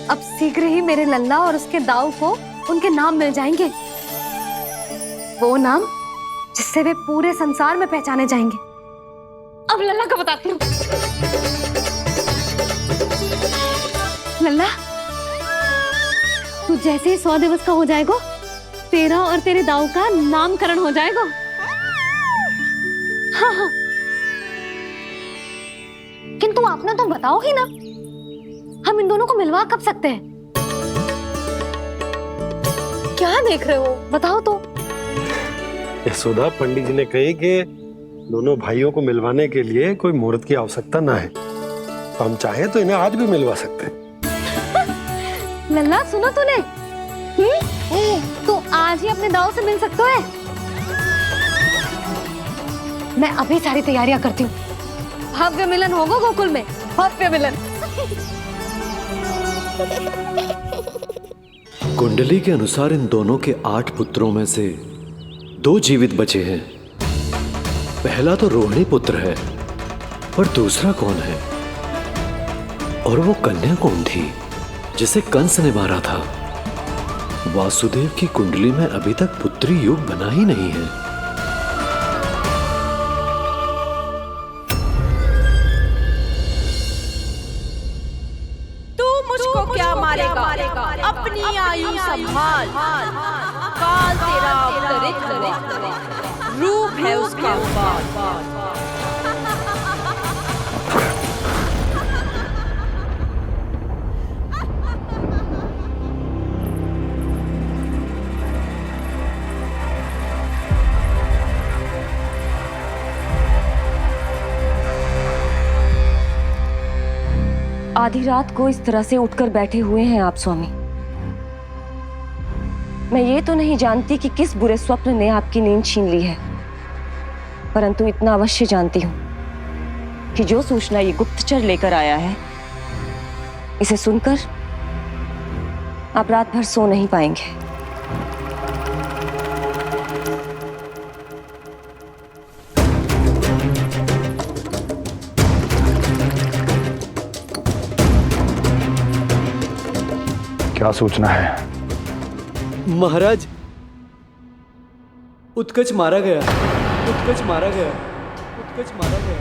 अब शीघ्र ही मेरे लल्ला और उसके दाऊ को उनके नाम मिल जाएंगे, वो नाम जिससे वे पूरे संसार में पहचाने जाएंगे। अब लल्ला को बताती हूँ। लल्ला, तू जैसे ही 100 दिवस का हो जाएगा, तेरा और तेरे दाऊ का नामकरण हो जाएगा। हाँ हाँ, किंतु आपने तो बताओ ही ना, हम इन दोनों को मिलवा कब सकते हैं? क्या देख रहे हो, बताओ तो। यशोदा, पंडित जी ने कही कि दोनों भाइयों को मिलवाने के लिए कोई मुहूर्त की आवश्यकता ना है, तो हम चाहे तो इन्हें आज भी मिलवा सकते हैं। लल्ला सुनो तूने, तू आज ही अपने दाऊ से मिल सकते है। मैं अभी सारी तैयारियां करती हूँ। भव्य मिलन होगा गोकुल में, भव्य मिलन। कुंडली के अनुसार इन दोनों के 8 पुत्रों में से 2 जीवित बचे हैं। पहला तो रोहिणी पुत्र है, पर दूसरा कौन है? और वो कन्या कौन थी जिसे कंस ने मारा था? वासुदेव की कुंडली में अभी तक पुत्री योग बना ही नहीं है। तू मुझको क्या मारेगा? अपनी आयु संभाल। काल तेरा अवतरित रूप है उसका। आधी रात को इस तरह से उठकर बैठे हुए हैं आप स्वामी। मैं ये तो नहीं जानती कि किस बुरे स्वप्न ने आपकी नींद छीन ली है, परंतु इतना अवश्य जानती हूँ कि जो सूचना ये गुप्तचर लेकर आया है, इसे सुनकर आप रात भर सो नहीं पाएंगे। क्या सूचना है? महाराज, उत्कच मारा गया, उत्कच मारा गया, उत्कच मारा गया।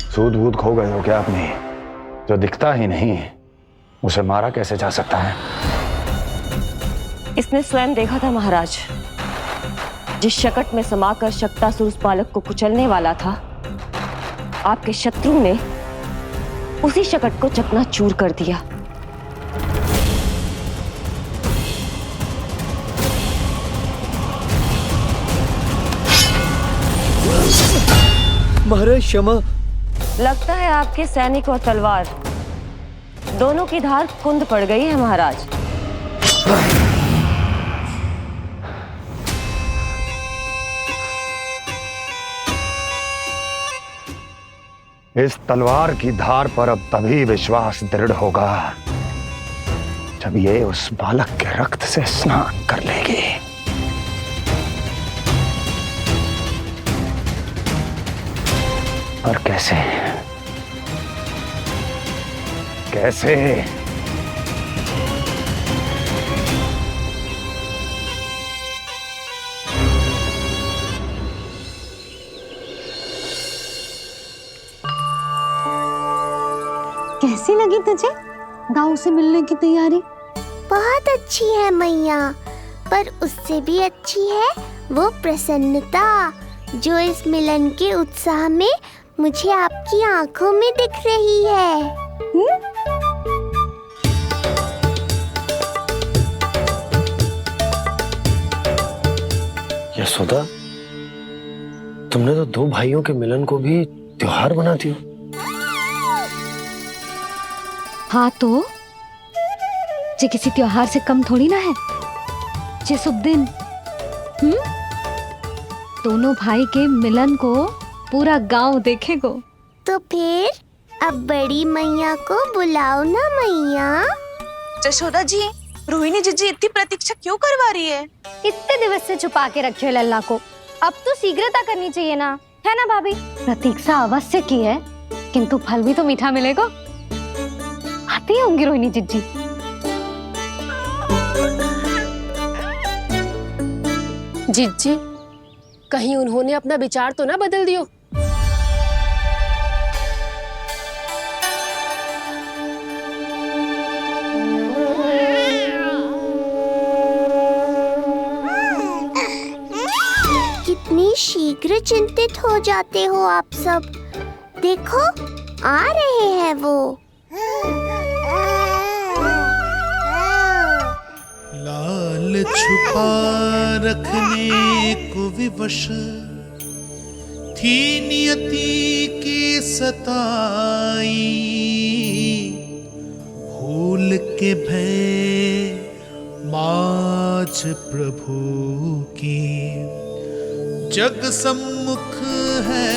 सूद वूद खो गए हो क्या अपनी? जो दिखता ही नहीं उसे मारा कैसे जा सकता है? इसने स्वयं देखा था महाराज। जिस शकट में समाकर शक्तासुर उस बालक को कुचलने वाला था, आपके शत्रु ने उसी शकट को चकनाचूर कर दिया। महाराज क्षमा। लगता है आपके सैनिक और तलवार दोनों की धार कुंद पड़ गई है महाराज। इस तलवार की धार पर अब तभी विश्वास दृढ़ होगा जब ये उस बालक के रक्त से स्नान कर लेगी। और कैसे? कैसे? कैसी लगी तुझे दाऊ से मिलने की तैयारी? बहुत अच्छी है मैया, पर उससे भी अच्छी है वो प्रसन्नता जो इस मिलन के उत्साह में मुझे आपकी आंखों में दिख रही है। यशोदा, तुमने तो 2 भाइयों के मिलन को भी त्योहार बना दिया। हाँ तो ये किसी त्योहार से कम थोड़ी ना है। ये शुभ दिन दोनों भाई के मिलन को पूरा गांव देखेगा। तो फिर अब बड़ी मैया को बुलाओ ना मैया। यशोदा जी, रोहिणी जीजी इतनी प्रतीक्षा क्यों करवा रही है? इतने दिवस से छुपा के रखे हो लल्ला को, अब तो शीघ्रता करनी चाहिए ना, है ना भाभी? प्रतीक्षा अवश्य की है, किंतु फल भी तो मीठा मिलेगा। आती होंगी रोहिणी जीजी। जीजी, कहीं उन्होंने अपना विचार तो ना बदल दियो? कितनी शीघ्र चिंतित हो जाते हो आप सब। देखो आ रहे हैं वो। लाल छुपा रखने को विवश थी नियति की सताई, भूल के भय माज प्रभु की जग सम्मुख है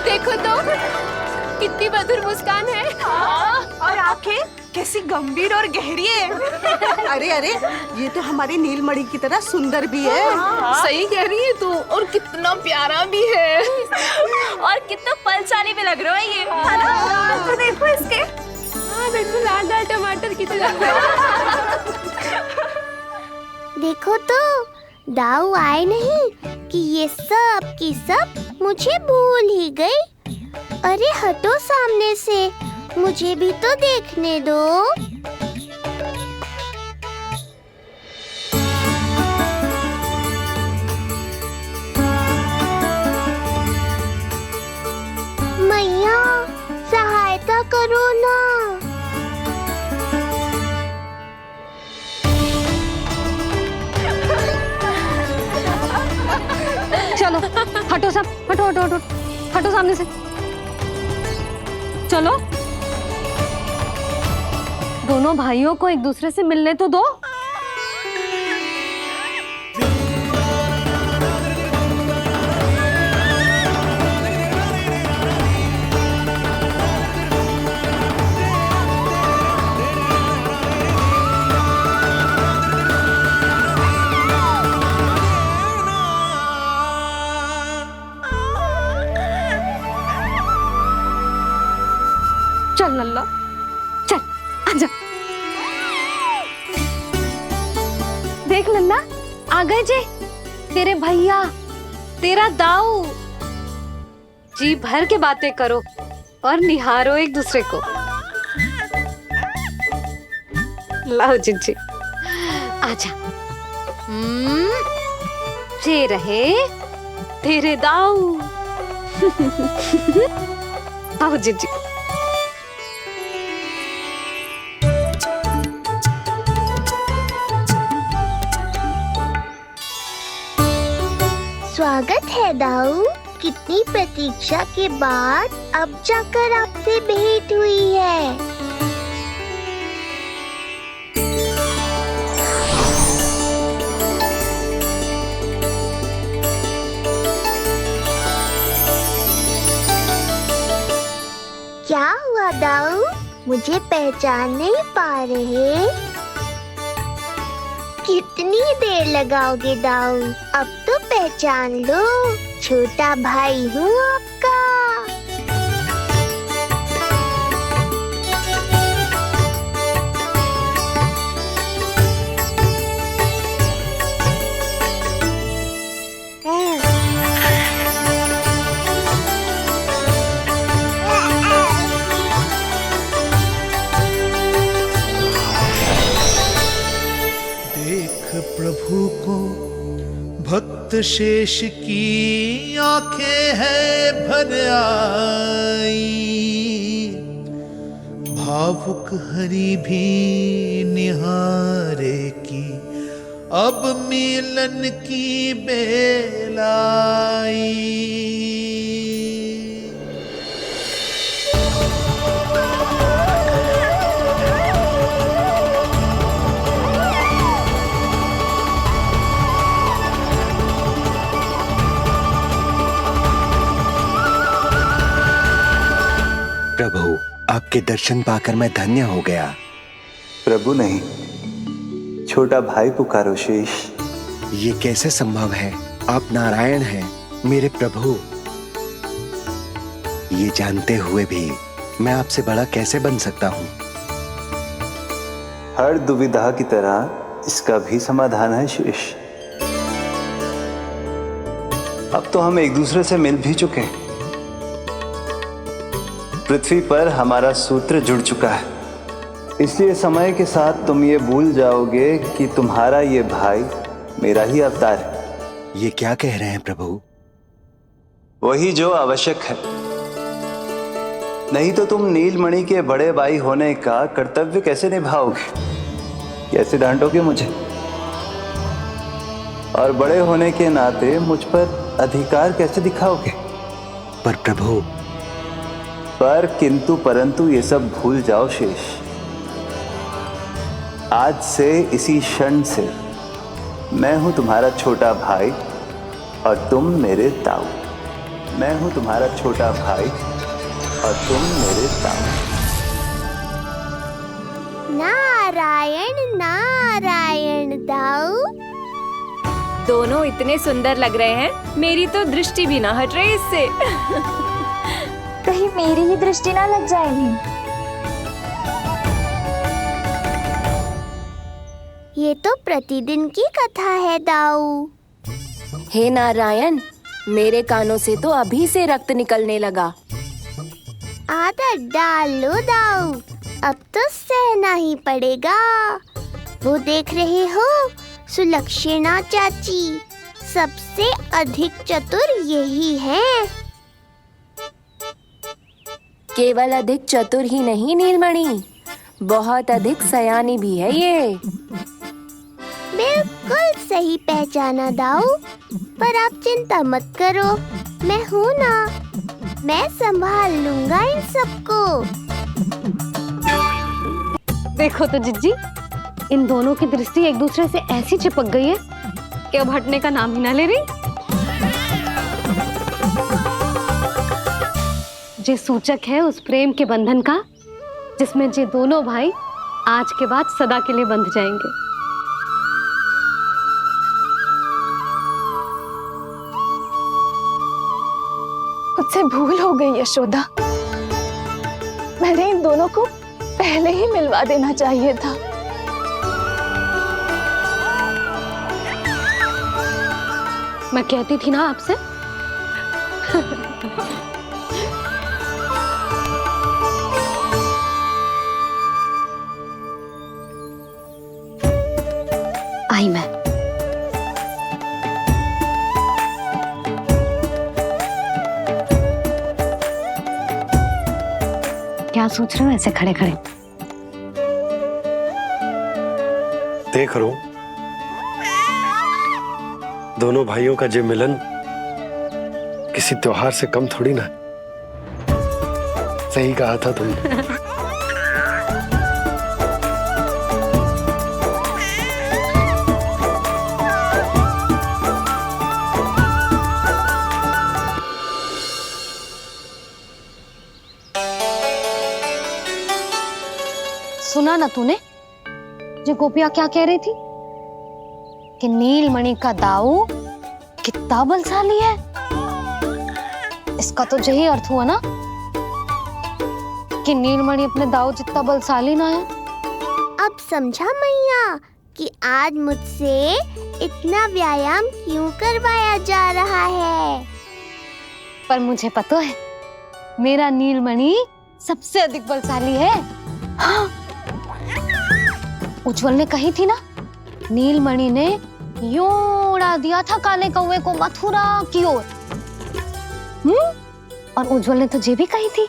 देखो तो कितनी मधुर मुस्कान है। और आंखें कैसी गंभीर और गहरी है। अरे अरे, ये तो हमारी नीलमणि की तरह सुंदर भी है। सही कह रही है तू, और कितना प्यारा भी है। और कितना बलशाली भी लग रहा है ये, है ना? तो देखो इसके, हाँ देखो लाल लाल टमाटर की तरह। देखो तो दाऊ आए नहीं कि ये सब की सब मुझे भूल ही गई। अरे हटो सामने से, मुझे भी तो देखने दो। मैया सहायता करो ना। चलो हटो सब, हटो हटो हटो हटो सामने से। चलो दोनों भाइयों को एक दूसरे से मिलने तो दो। चल नल्ला, चल आजा। देख नन्ना, आ गए जे तेरे भैया, तेरा दाऊ। जी भर के बातें करो और निहारो एक दूसरे को। लाओ जिज्जी, आजा। जे रहे तेरे दाऊ। आओ जिज्जी। स्वागत है दाऊ। कितनी प्रतीक्षा के बाद अब जाकर आपसे भेंट हुई है। क्या हुआ दाऊ, मुझे पहचान नहीं पा रहे? कितनी देर लगाओगे दाऊ? अब तो पहचान लो, छोटा भाई हूँ आपका। प्रभु को भक्त शेष की आंखें है भर आई, भावुक हरि भी निहारे की अब मिलन की बेलाई। प्रभु, आपके दर्शन पाकर मैं धन्य हो गया। प्रभु नहीं, छोटा भाई पुकारो शेष। ये कैसे संभव है? आप नारायण हैं, मेरे प्रभु। ये जानते हुए भी मैं आपसे बड़ा कैसे बन सकता हूँ? हर दुविधा की तरह इसका भी समाधान है शेष। अब तो हम एक दूसरे से मिल भी चुके हैं। पृथ्वी पर हमारा सूत्र जुड़ चुका है, इसलिए समय के साथ तुम ये भूल जाओगे कि तुम्हारा ये भाई मेरा ही अवतार है। ये क्या कह रहे हैं प्रभु? वही जो आवश्यक है। नहीं तो तुम नीलमणि के बड़े भाई होने का कर्तव्य कैसे निभाओगे? कैसे डांटोगे मुझे? और बड़े होने के नाते मुझ पर अधिकार कैसे दिखाओगे? पर प्रभु, पर किंतु परंतु ये सब भूल जाओ शेष। आज से इसी क्षण से मैं हूं तुम्हारा छोटा भाई और तुम मेरे ताऊ। मैं हूं तुम्हारा छोटा भाई और तुम मेरे ताऊ। नारायण नारायण दाऊ। दोनों इतने सुंदर लग रहे हैं, मेरी तो दृष्टि भी ना हट रही इससे। कहीं मेरी ही दृष्टि ना लग जाए नहीं। ये तो प्रतिदिन की कथा है दाऊ। हे नारायण, मेरे कानों से तो अभी से रक्त निकलने लगा। आदत डाल लो दाऊ, अब तो सहना ही पड़ेगा। वो देख रहे हो, सुलक्षणा चाची सबसे अधिक चतुर यही है। केवल अधिक चतुर ही नहीं नीलमणि, बहुत अधिक सयानी भी है ये। बिल्कुल सही पहचाना दाऊ, पर आप चिंता मत करो, मैं हूँ ना, मैं संभाल लूंगा इन सबको। देखो तो जिज्जी, इन दोनों की दृष्टि एक दूसरे से ऐसी चिपक गई है कि अब हटने का नाम ही ना ले रही। जे सूचक है उस प्रेम के बंधन का, जिसमें जे दोनों भाई आज के बाद सदा के लिए बंध जाएंगे। मुझसे भूल हो गई यशोदा, मैंने इन दोनों को पहले ही मिलवा देना चाहिए था। मैं कहती थी ना आपसे। आई मैं। क्या सोच रहे हो ऐसे खड़े खड़े? देख रहा हूं दोनों भाइयों का जे मिलन किसी त्योहार से कम थोड़ी ना। सही कहा था तुमने। सुना ना तूने जो गोपिया क्या कह रही थी कि नीलमणि का दाऊ कितना बलशाली है। इसका तो यही अर्थ हुआ ना कि नीलमणि अपने दाऊ जितना बलशाली ना है। अब समझा मैया कि आज मुझसे इतना व्यायाम क्यों करवाया जा रहा है। पर मुझे पता है मेरा नीलमणि सबसे अधिक बलशाली है। हाँ। उज्जवल ने कही थी ना, नीलमणि ने यूं उड़ा दिया था काले कौवे को मथुरा की ओर। और उज्जवल ने तो ये भी कही थी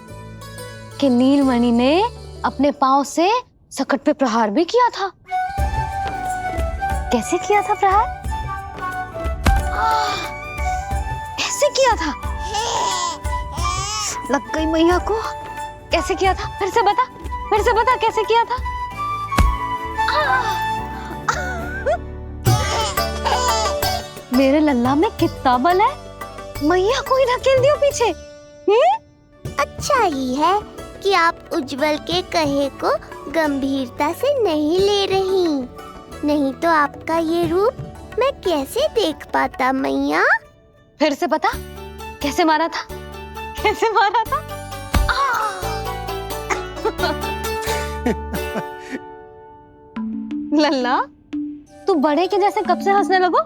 कि नीलमणि ने अपने पांव से सकट पे प्रहार भी किया था। कैसे किया था प्रहार? ऐसे किया था। लग गई मैया को। कैसे किया था? फिर से बता कैसे किया था? मेरे लल्ला में कितना बल है। मैया को ही ढकेल दियो पीछे। अच्छा ही है कि आप उज्जवल के कहे को गंभीरता से नहीं ले रही, नहीं तो आपका ये रूप मैं कैसे देख पाता मैया। फिर से बता कैसे मारा था? कैसे मारा था? लल्ला तू बड़े के जैसे कब से हंसने लगो?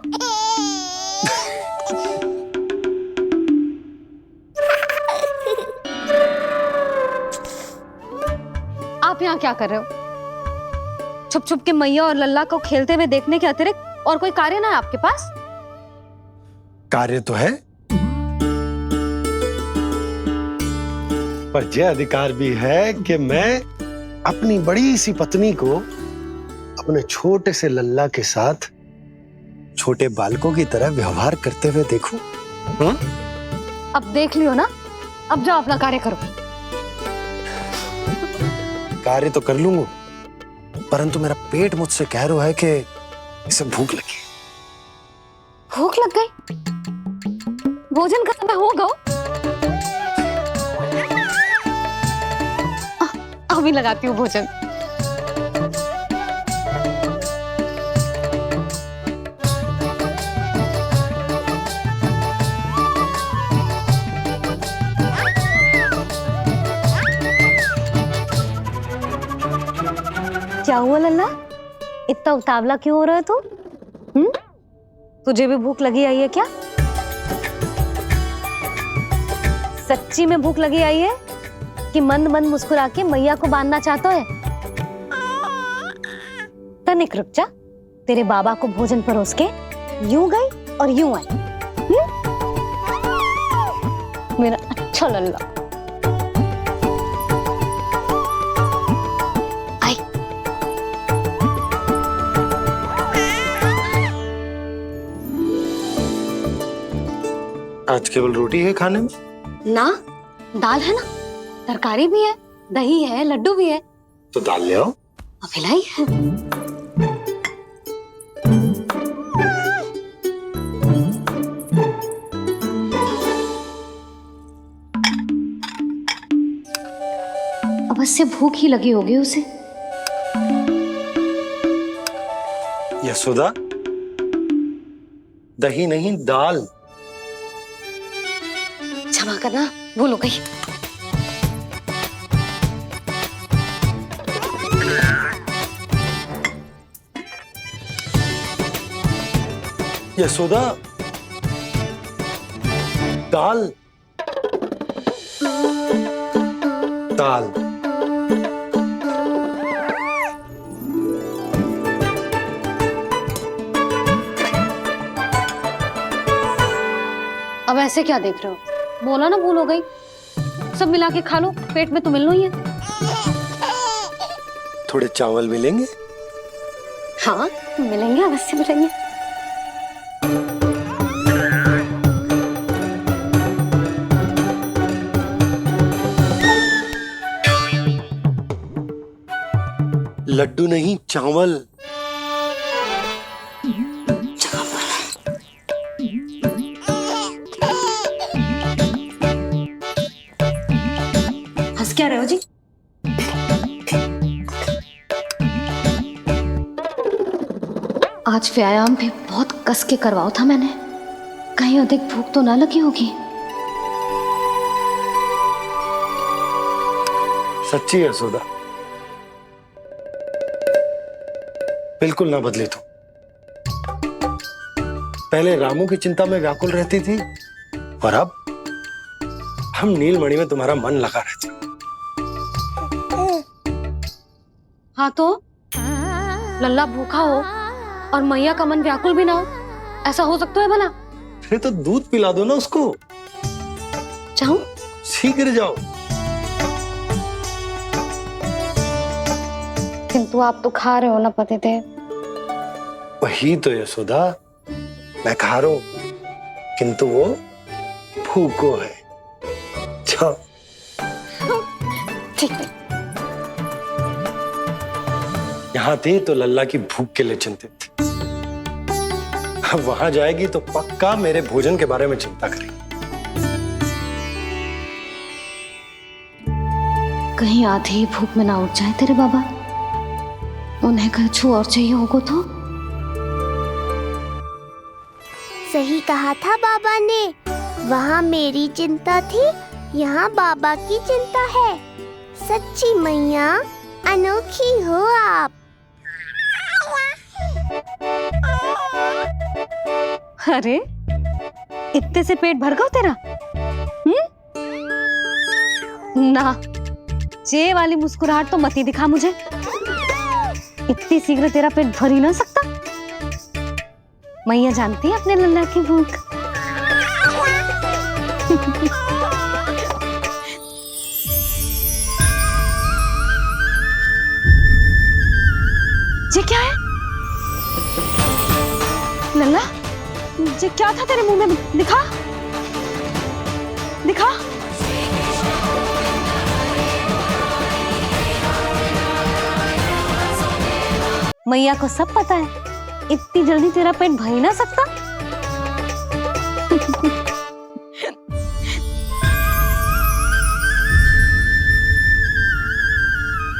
आप यहाँ क्या कर रहे हो? छुप छुप के मैया और लल्ला को खेलते हुए देखने के अतिरिक्त और कोई कार्य ना है आपके पास? कार्य तो है, पर यह अधिकार भी है कि मैं अपनी बड़ी सी पत्नी को अपने छोटे से लल्ला के साथ छोटे बालकों की तरह व्यवहार करते हुए देखूं। हाँ? अब देख लियो ना, अब जाओ अपना कार्य करो। कार्य तो कर लूंगा, परंतु मेरा पेट मुझसे कह रहा है कि इसे भूख लगी। भूख लग गई? भोजन का समय होगा। अभी लगाती हूँ भोजन। क्या हुआ लल्ला, इतना उतावला क्यों हो रहा है तू? तुझे भी भूख लगी आई है क्या? सच्ची में भूख लगी आई है कि मंद मंद मुस्कुरा के मैया को बांधना चाहता है? तनिक रुक जा, तेरे बाबा को भोजन परोस के यूं गई और यूं आई। मेरा अच्छा लल्ला। आज केवल रोटी है खाने में? ना, दाल है ना, तरकारी भी है, दही है, लड्डू भी है। तो दाल ले आओ। अभी लाई है। अवश्य भूख ही लगी होगी उसे। यशोदा, दही नहीं दाल। क्षमा करना, भूल हो गई। यशोदा, दाल दाल। अब ऐसे क्या देख रहे हो? बोला ना भूल हो गई। सब मिला के खा लो, पेट में तो मिलना ही है। थोड़े चावल मिलेंगे? हाँ मिलेंगे, अवश्य मिलेंगे। लड्डू नहीं, चावल। हंस क्या रहे हो जी? आज व्यायाम भी बहुत कस के करवाओ था मैंने, कहीं अधिक भूख तो ना लगी होगी। सच्ची है सोदा, बिल्कुल ना बदले तू। पहले रामू की चिंता में व्याकुल रहती थी और अब हम नीलमणि में तुम्हारा मन लगा रहता। हाँ तो लल्ला भूखा हो और मैया का मन व्याकुल भी ना हो, ऐसा हो सकता है भला? फिर तो दूध पिला दो ना उसको। जाऊं? शीघ्र जाओ। किंतु आप तो खा रहे हो ना पतिदेव। वही तो यशोदा, मैं खा रहा हूं, किंतु वो भूखो है। जाओ। ठीक है। यहाँ थी तो लल्ला की भूख के लिए चिंतित थी, अब वहां जाएगी तो पक्का मेरे भोजन के बारे में चिंता करेगी। कहीं आधे ही भूख में ना उठ जाए तेरे बाबा, उन्हें कुछ और चाहिए होगा तो? सही कहा था बाबा ने, वहाँ मेरी चिंता थी, यहाँ बाबा की चिंता है। सच्ची मैया, अनोखी हो आप। अरे इतने से पेट भर गया तेरा? ना, ये वाली मुस्कुराहट तो मत ही दिखा मुझे। इतनी शीघ्र तेरा पेट भर ही ना सकता। मैया जानती है अपने लल्ला की भूख। ये क्या है? लल्ला, ये क्या था तेरे मुंह में? दिखा दिखा। मैया को सब पता है, इतनी जल्दी तेरा पेट भर ही ना सकता।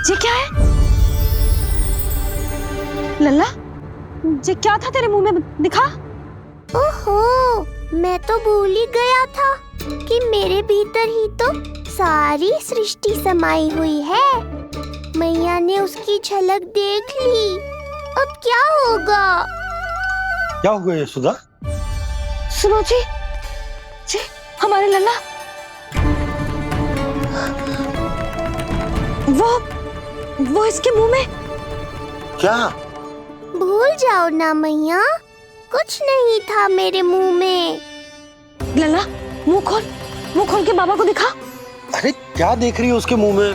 ये क्या है? लल्ला, ये क्या था तेरे मुंह में? दिखा। ओहो, मैं तो भूल ही गया था कि मेरे भीतर ही तो सारी सृष्टि समाई हुई है। मैया ने उसकी झलक देख ली, अब क्या होगा? क्या हुआ यशोदा? सुनो जी, हमारे लल्ला वो इसके मुंह में। क्या? भूल जाओ ना मैया, कुछ नहीं था मेरे मुंह में। लल्ला, मुंह खोल के बाबा को दिखा। अरे क्या देख रही है उसके मुंह में?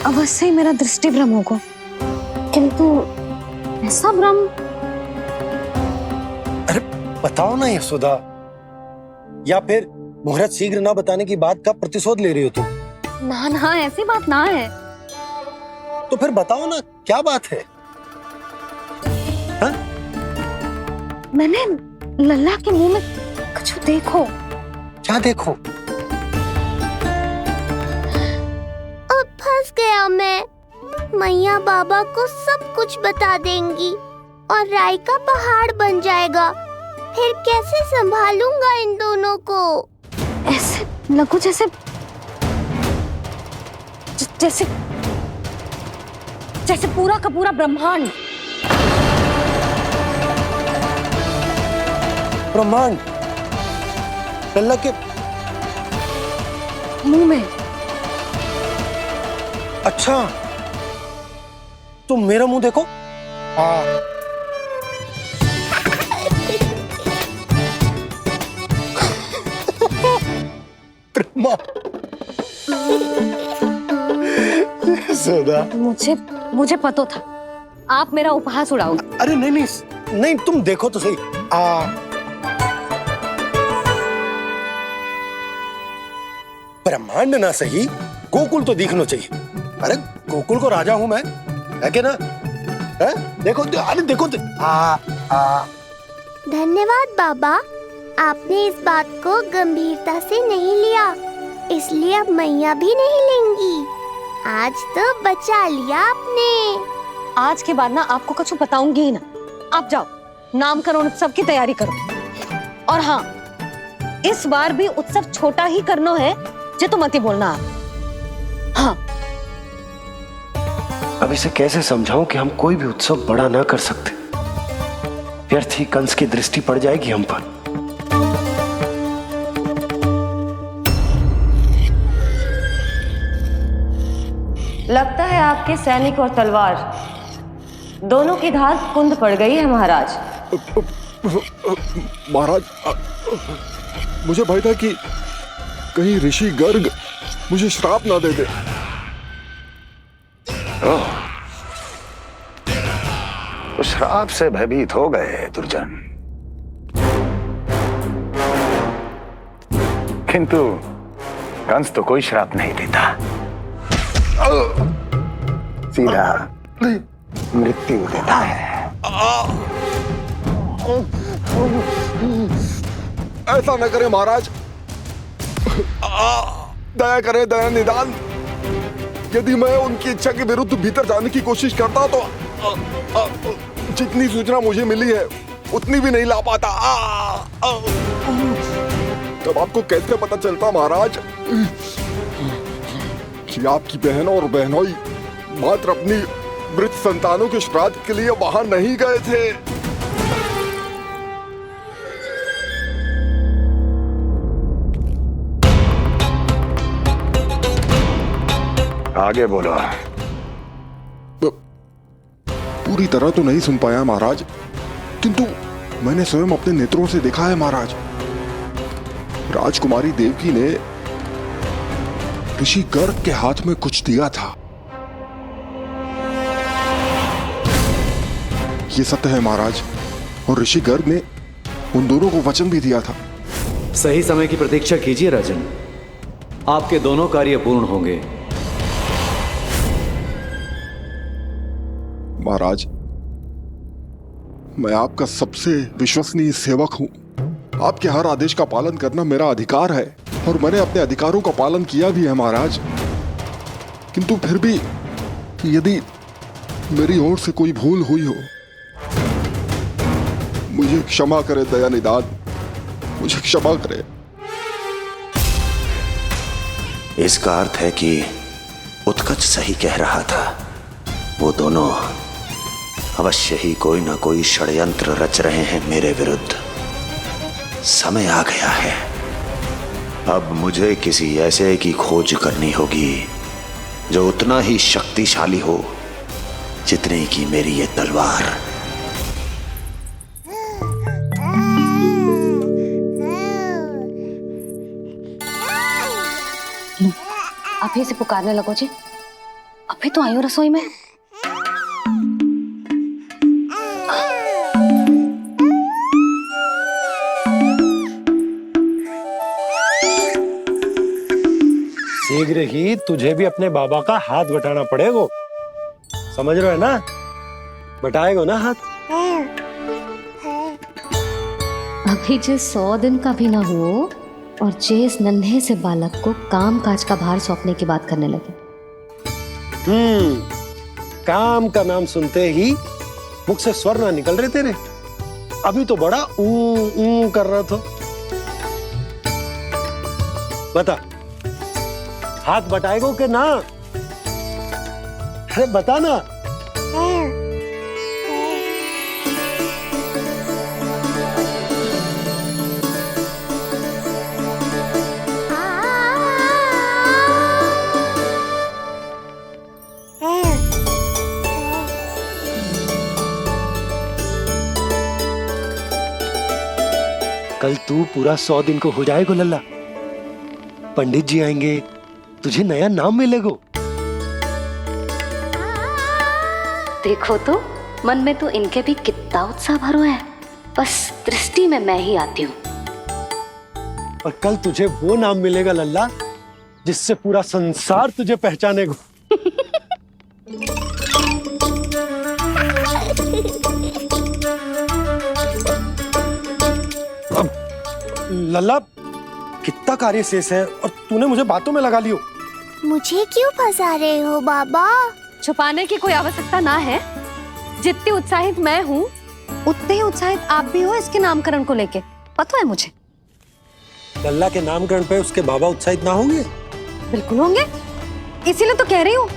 अवश्य ही मेरा दृष्टि भ्रम होगा, किंतु ऐसा भ्रम। अरे बताओ ना यशोदा, या फिर मुहूर्त शीघ्र ना बताने की बात का प्रतिशोध ले रही हो तुम? ना, ऐसी बात ना है। तो फिर बताओ ना, क्या बात है? हा? मैंने लल्ला के मुंह में कुछ देखो। क्या देखो? अब फंस गया मैं। मैया बाबा को सब कुछ बता देंगी और राय का पहाड़ बन जाएगा। फिर कैसे संभालूंगा इन दोनों को? ऐसे लगो जैसे पूरा का पूरा ब्रह्मांड लल्ला के मुंह में। अच्छा, तुम मेरा मुंह देखो। यशोदा, मुझे पता था आप मेरा उपहास उड़ाओगे। अरे नहीं, तुम देखो तो सही। ब्रह्मांड ना सही, गोकुल तो दिखना चाहिए। अरे गोकुल को राजा हूं मैं, है कि ना? है? देखो, अरे देखो। धन्यवाद बाबा, आपने इस बात को गंभीरता से नहीं लिया, इसलिए अब मैया भी नहीं लेंगी। आज तो बचा लिया आपने। आज के बाद ना आपको कुछ बताऊंगी ही ना। आप जाओ, नामकरण उत्सव की तैयारी करो। और हाँ, इस बार भी उत्सव छोटा ही करना है, जो तो मत ही बोलना आप। हाँ। अब इसे कैसे समझाऊं कि हम कोई भी उत्सव बड़ा ना कर सकते? व्यर्थ ही कंस की दृष्टि पड़ जाएगी हम पर। लगता है आपके सैनिक और तलवार दोनों की धार कुंद पड़ गई है महाराज। महाराज, मुझे भय था कि कहीं ऋषि गर्ग मुझे श्राप ना दे दे। तो श्राप से भयभीत हो गए दुर्जन, किंतु कंस तो कोई श्राप नहीं देता, सीधा मृत्यु देता है। ऐसा न करे महाराज, दया करे, दया निदान। यदि मैं उनकी इच्छा के विरुद्ध भीतर जाने की कोशिश करता तो जितनी सूचना मुझे मिली है उतनी भी नहीं ला पाता। तब आपको कैसे पता चलता महाराज कि आपकी बहन और बहनोई मात्र अपनी मृत संतानों के श्राद्ध के लिए वहां नहीं गए थे? आगे बोलो। पूरी तरह तो नहीं सुन पाया महाराज, किंतु मैंने स्वयं अपने नेत्रों से देखा है महाराज। राजकुमारी देवकी ने ऋषि गर्ग के हाथ में कुछ दिया था ये सत्य है महाराज, और ऋषि गर्ग ने उन दोनों को वचन भी दिया था। सही समय की प्रतीक्षा कीजिए राजन, आपके दोनों कार्य पूर्ण होंगे। महाराज, मैं आपका सबसे विश्वसनीय सेवक हूं। आपके हर आदेश का पालन करना मेरा अधिकार है, और मैंने अपने अधिकारों का पालन किया भी है महाराज। किंतु फिर भी यदि मेरी ओर से कोई भूल हुई हो, मुझे क्षमा करे दयानिधान, मुझे क्षमा करे। इसका अर्थ है कि उत्कच सही कह रहा था। वो दोनों अवश्य ही कोई ना कोई षड्यंत्र रच रहे हैं मेरे विरुद्ध। समय आ गया है, अब मुझे किसी ऐसे की खोज करनी होगी जो उतना ही शक्तिशाली हो जितनी की मेरी ये तलवार। अभी से पुकारने लगो जी, अभी तो आई हूँ रसोई में। शीघ्र ही तुझे भी अपने बाबा का हाथ बटाना पड़ेगा, समझ रहे हो ना? बटाएगा ना हाथ? अभी जे 100 दिन का भी ना हो और जे इस नन्हे से बालक को काम काज का भार सौंपने की बात करने लगे। काम का नाम सुनते ही मुख से स्वर ना निकल रहे तेरे। अभी तो बड़ा ऊ कर रहा था। बता, हाथ बटाएगो के ना? अरे बता ना। कल तू पूरा 100 दिन को हो जाएगा लल्ला। पंडित जी आएंगे, तुझे नया नाम मिलेगा। देखो तो मन में तो इनके भी कितना उत्साह भरो है, बस दृष्टि में मैं ही आती हूँ। और कल तुझे वो नाम मिलेगा लल्ला जिससे पूरा संसार तुझे पहचानेगा। अब लल्ला, कितना कार्य शेष है और तूने मुझे बातों में लगा लियो। मुझे क्यों फंसा रहे हो बाबा? छुपाने की कोई आवश्यकता ना है। जितनी उत्साहित मैं हूँ उतने ही उत्साहित आप भी हो इसके नामकरण को लेके, पता है मुझे। लल्ला के नामकरण पे उसके बाबा उत्साहित ना होंगे? बिल्कुल होंगे, इसीलिए तो कह रही हूँ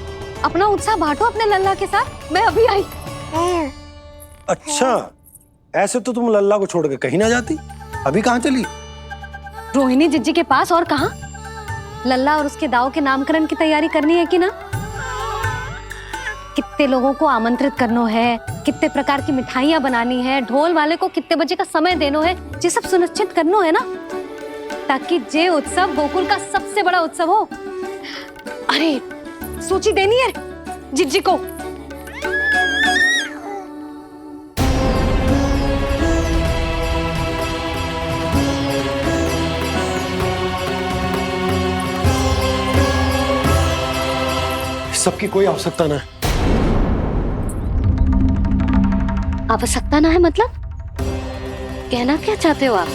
अपना उत्साह बांटो अपने लल्ला के साथ। मैं अभी आई। अच्छा, ऐसे तो तुम लल्ला को छोड़ के कहीं ना जाती। अभी कहाँ चली? रोहिणी जिज्जी के पास, और कहाँ। लल्ला और उसके दाऊ के नामकरण की तैयारी करनी है कि ना? कितने लोगों को आमंत्रित करना है, कितने प्रकार की मिठाइयां बनानी है, ढोल वाले को कितने बजे का समय देना है, ये सब सुनिश्चित करना है ना, ताकि जे उत्सव गोकुल का सबसे बड़ा उत्सव हो। अरे सूची देनी है जिज्जी को। सबकी कोई आवश्यकता ना है। आवश्यकता ना है मतलब? कहना क्या चाहते हो आप?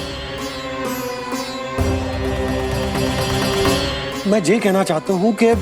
मैं ये कहना चाहता हूँ कि